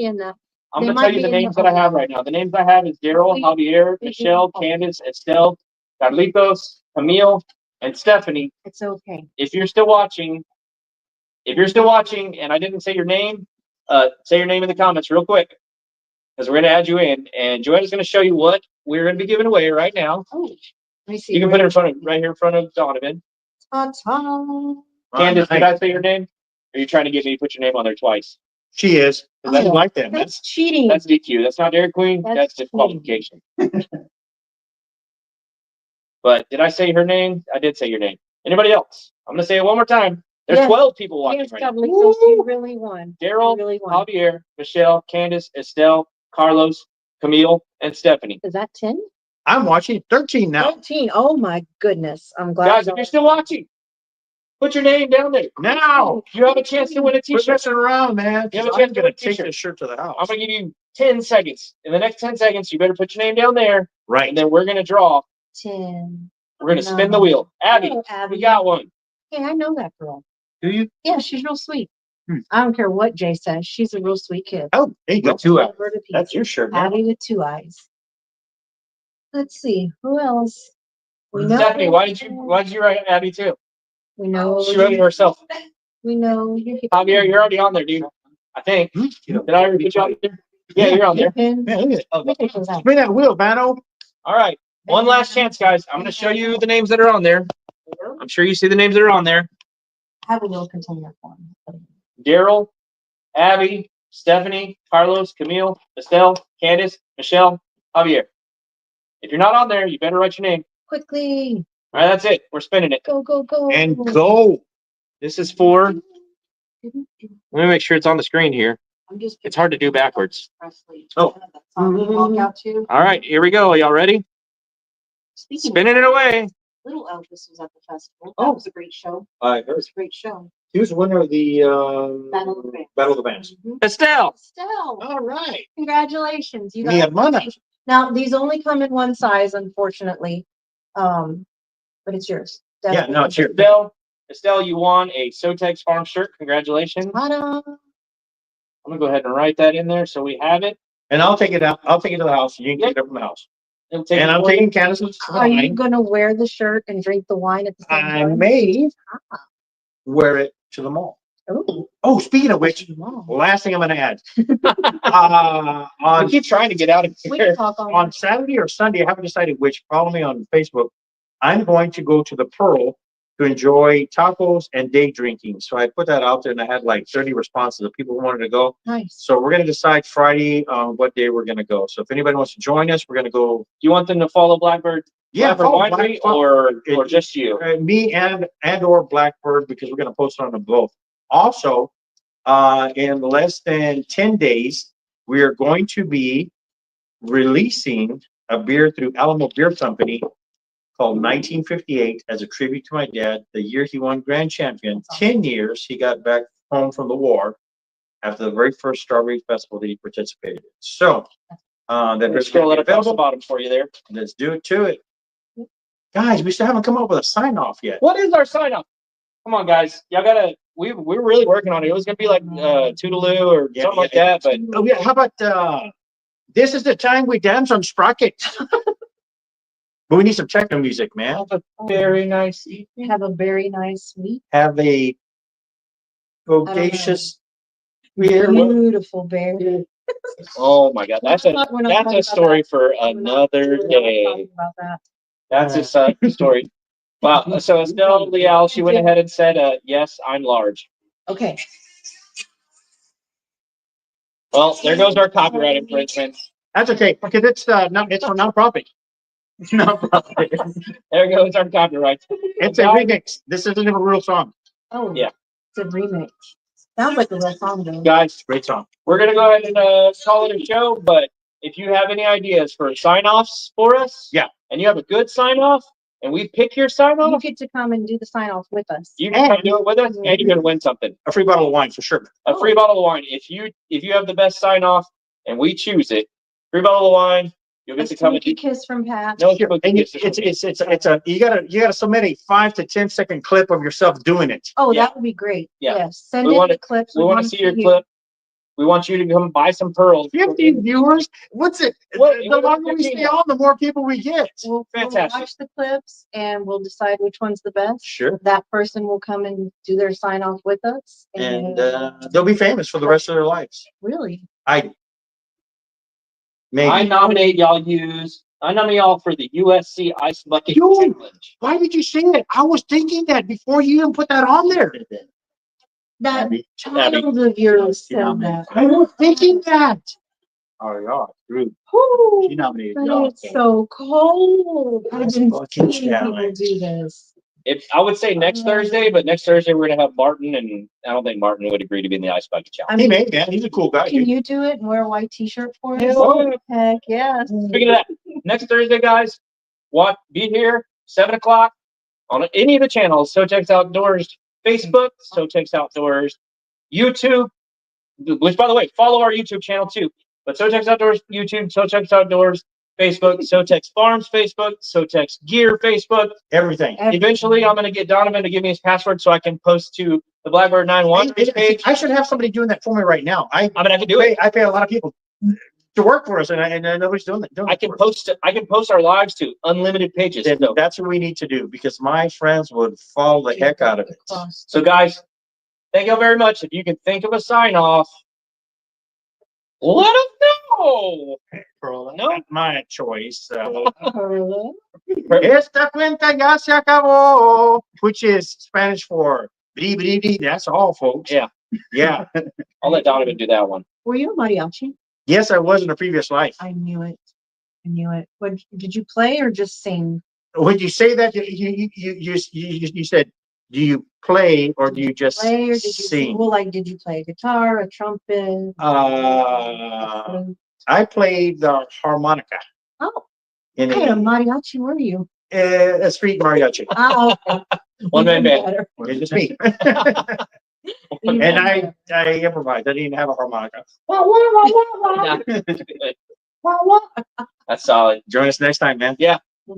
I'm gonna tell you the names that I have right now. The names I have is Daryl, Javier, Michelle, Candace, Estelle, Carlitos, Camille, and Stephanie. It's okay. If you're still watching and I didn't say your name, say your name in the comments real quick because we're gonna add you in. And Joanna's gonna show you what we're gonna be giving away right now. Oh, let me see. You can put it right here in front of Donovan. Candace, did I say your name? Or are you trying to get me to put your name on there twice? She is. I didn't like that, man. That's cheating. That's DQ. That's not Dairy Queen. That's disqualification. But did I say her name? I did say your name. Anybody else? I'm going to say it one more time. There's 12 people watching right now. You really won. Daryl, really won. Javier, Michelle, Candace, Estelle, Carlos, Camille, and Stephanie. Is that 10? I'm watching 13 now. 13. Oh my goodness. I'm glad. Guys, if you're still watching, put your name down there. Now You have a chance to win a we're T-shirt. messing around, man. You have a I'm chance to gonna win a take T-shirt. this shirt to the house. I'm going to give you 10 seconds. In the next 10 seconds, you better put your name down there. Right. And then we're going to draw. 10. We're going to spin the wheel. Abby, Oh, Abby. we got one. Hey, I know that girl. Do you? Yeah, she's real sweet. I don't care what Jay says. She's a real sweet kid. Oh, there you go. Love her to That's pieces. your shirt. Man. Abby with 2 eyes. Let's see. Who else? We know Stephanie, why did you write Abby too? We know. She wrote it herself. We know. Javier, you're already on there, dude. I think. Did I already put you on there? Yeah, you're on there. Pin. Man, look at it. Let me take those out. Spin that wheel, Vano. All right. One last chance, guys. I'm going to show you the names that are on there. I'm sure you see the names that are on there. Have a little container for them. Daryl, Abby, Stephanie, Carlos, Camille, Estelle, Candace, Michelle, Javier. If you're not on there, you better write your name. Quickly. All right, that's it. We're spinning it. Go, go, go. And go. This is for, let me make sure it's on the screen here. It's hard to do backwards. Oh. All right, here we go. Y'all ready? Spinning it away. Little Elvis was at the festival. Oh. That was a great show. I It heard. was a great show. He was the winner of the Battle of the Bands. Battle of the Bands. Estelle. Estelle, All right. congratulations. You Mi got hermana. Now, these only come in one size, unfortunately. But it's yours. Yeah, no, it's here. Estelle, you won a SoTex Farm shirt. Congratulations. Ta-da. I'm gonna go ahead and write that in there so we have it. And I'll take it out. I'll take it to the house. You can take it up from the house. It'll take And you I'm 40 taking Candace's Are you wine. gonna wear the shirt and drink the wine at the same I time? may wear it to the mall. Oh, Oh, speaking of which, wow. last thing I'm going to add. We On keep trying to get out of We here. can talk on Saturday or Sunday, I haven't decided which. Follow me on Facebook. I'm going to go to the Pearl to enjoy tacos and day drinking. So I put that out there, and I had like 30 responses of people who wanted to go. Nice. So we're going to decide Friday what day we're going to go. So if anybody wants to join us, we're going to go. Do you want them to follow Blackbird? Blackbird follow Winery Blackbird. or just you? Me and or Blackbird, because we're going to post it on them both. Also, in less than 10 days, we are going to be releasing a beer through Alamo Beer Company called 1958 as a tribute to my dad. The year he won Grand Champion, 10 years he got back home from the war after the very first Strawberry Festival that he participated in. So, that Let's scroll it across the bottom for you there. Let's do it to it. Guys, we still haven't come up with a sign off yet. What is our sign off? Come on, guys. Y'all gotta. We're really working on it. It was gonna be like Toodaloo or something like that, but Oh yeah, how about this is the time we dance on sprockets. But we need some techno music, man. have a very nice evening. Have a very nice week. Have a bodacious beer. Beautiful bear. Oh my God, that's We're not talking a about story that. for We're not another day. talking about that. That's a story. Wow. So Estelle Leal, she went ahead and said, "Yes, I'm large." Okay. Well, there goes our copyright infringement. That's okay, because it's it's for nonprofit. It's nonprofit. There goes our copyright. It's a remix. This isn't a real song. Oh, Yeah. It's a remix. Sounds like a real song, though. Guys, Great song. we're gonna go ahead and call it a show. But if you have any ideas for sign-offs for us, Yeah. and you have a good sign-off, and we pick your You sign-off, get to come and do the sign off with us. you can come do it with us, and you're gonna win something. A free bottle of wine for sure. A free bottle of wine. If you have the best sign-off, and we choose it, free bottle of wine. You'll get A to come and sneaky kiss from Pat. no And it's a you gotta submit a 5 to 10 second clip of yourself doing it. Oh, Yeah. that would be great. Yeah. Yes. Send We in wanna- the clips. We want to see your clip. We want you to come buy some pearls. 50 viewers? What's it? What- The longer we stay on, the more people we get. We'll Fantastic. watch the clips and we'll decide which one's the best. Sure. That person will come and do their sign off with us. And they'll be famous for the rest of their lives. Really? I maybe. I nominate y'all for the USC Ice Bucket Yo. Challenge. Why did you say that? I was thinking that before you even put that on there. That Abby. child of yours said that. I was thinking that. Oh yeah, true. Whew, She nominated but y'all. it's so cold. I've Ice been Bucket seeing people Challenge. do this. I would say next Thursday, but next Thursday we're gonna have Martin, and I don't think Martin would agree to be in the Ice Bucket Challenge. I Hey mean, man, he's a cool guy. can Dude. you do it and wear a white t-shirt for us? Hell yeah. Heck yes. Speaking of that, next Thursday, guys, be here 7 o'clock on any of the channels. SoTex Outdoors Facebook, SoTex Outdoors YouTube, which by the way, follow our YouTube channel too. But SoTex Outdoors YouTube, SoTex Outdoors Facebook, SoTex Farms Facebook, SoTex Gear Facebook. Everything. Eventually, I'm gonna get Donovan to give me his password so I can post to the Blackbird 9 I, Watch page. I should have somebody doing that for me right now. I mean, I can do it. I pay a lot of people. to work for us, and nobody's doing that. I can post our lives to unlimited pages. Then So, that's what we need to do because my friends would follow the heck out of it. so guys, thank you very much. If you can think of a sign off, let us know. Pearl, No. not my choice. Esta cuenta ya se acabó, which is Spanish for bri, bri, bri. That's all, folks. Yeah. Yeah. I'll let Donovan do that one. Were you a mariachi? Yes, I was in a previous life. I knew it. I knew it. What, did you play or just sing? When you say that, you said, do you play or do you just Play or did you sing? Well, like, did you play a guitar, a trumpet? I played the harmonica. Oh, In what kind of mariachi were you? a street mariachi. Oh, okay. One man Even band. better. It's just me. Even And better. I improvised. I didn't have a harmonica. That's solid. Join us next time, man.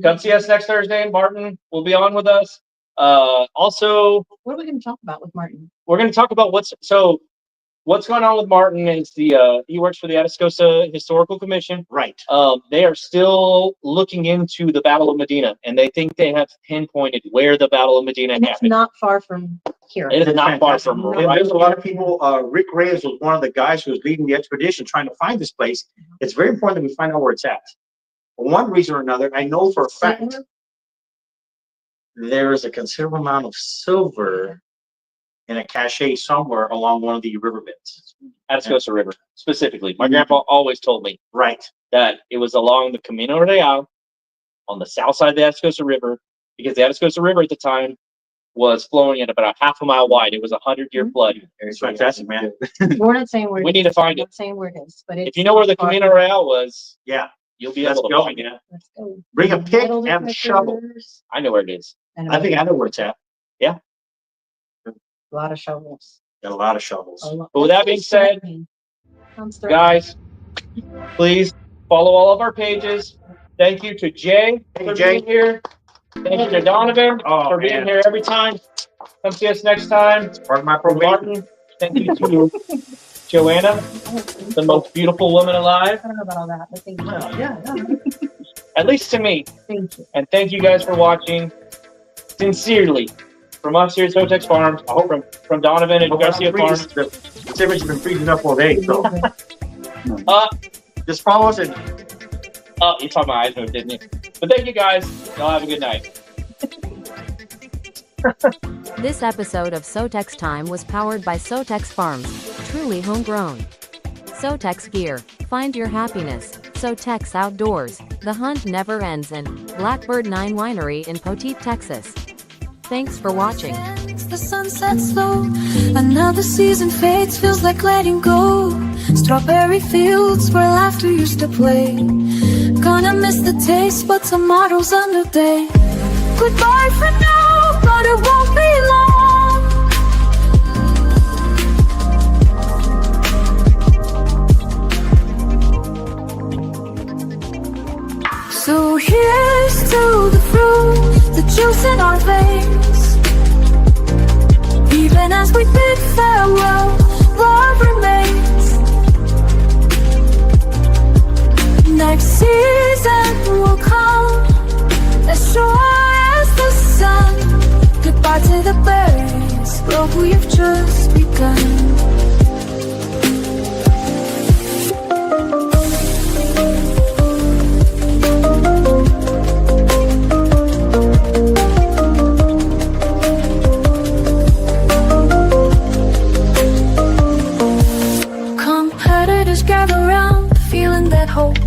Come see us next Thursday. Martin will be on with us. Also, What are we going to talk about with Martin? we're going to talk about what's going on with Martin is he works for the Atascosa Historical Commission. Right. They are still looking into the Battle of Medina, and they think they have pinpointed where the Battle of Medina And it's happened. not far from here. It is not far from And right. there's a lot of people. Rick Reyes was one of the guys who was leading the expedition trying to find this place. It's very important that we find out where it's at. For one reason or another, I know for a fact there is a considerable amount of silver in a cache somewhere along one of the riverbeds. Atascosa River, specifically. My grandpa always told me Right. that it was along the Camino Real on the south side of the Atascosa River, because the Atascosa River at the time was flowing at about a half a mile wide. It was a 100-year flood. It's fantastic, man. We're not saying where We it need is. to find We're it. not saying where it is, but it's If you know where the far Camino from- Real was, Yeah. you'll be Let's able to go. find it. Let's go. Bring a pick Metal and a shovel. detectors I know where it is. and I think I know where it's at. a lot of shovels. Got a lot of shovels. But with that being said, Sounds threatening. guys, please follow all of our pages. Thank you to Jay Thank for you, Jay. being here. Thank you to Donovan Oh, for being man. here every time. Come see us next time. Part of my probation. Martin, thank you to Joanna, the most beautiful woman alive, I don't know about all that, but thank you. Well, yeah. at least to me. Thank you. And thank you guys for watching. Sincerely, from us here at SoTex Farms, I hope from Donovan and Garcia Farms. The temperature's been freezing up all day, so Uh, just follow us and oh, you saw my eyes move, didn't you? But thank you guys. Y'all have a good night. This episode of SoTex Time was powered by SoTex Farms, truly homegrown. SoTex Gear, find your happiness. SoTex Outdoors, the hunt never ends, and Blackbird 9 Winery in Poteet, Texas. Thanks for watching. The sun sets low, another season fades, feels like letting go. Strawberry fields where laughter used to play. Gonna miss the taste, but tomorrow's a new day. Goodbye for now, but it won't be long. So here's to the fruit, the juice in our veins. Even as we bid farewell, love remains. Next season will come, as sure as the sun. Goodbye to the berries, but we've just begun. Competitors gather round, feeling that hope.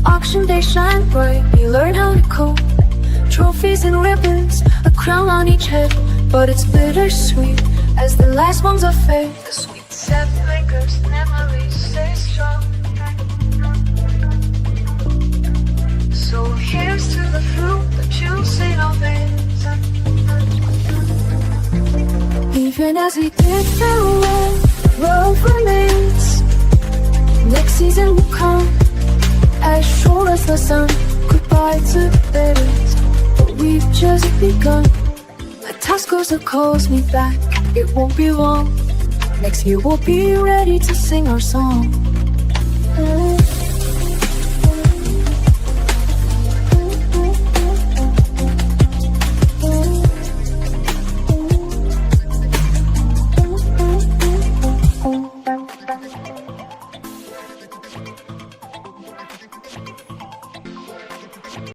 Auction day shine bright, you learn how to cope. Trophies and ribbons, a crown on each head. But it's bittersweet, as the last ones are fake. The sweet seven makers, memories stay strong. So here's to the fruit, the juice in our veins. Even as we bid farewell, love remains. Next season will come, as sure as the sun. Goodbye to the berries, but we've just begun. A Tascosa calls me back, it won't be long. Next year we'll be ready to sing our song.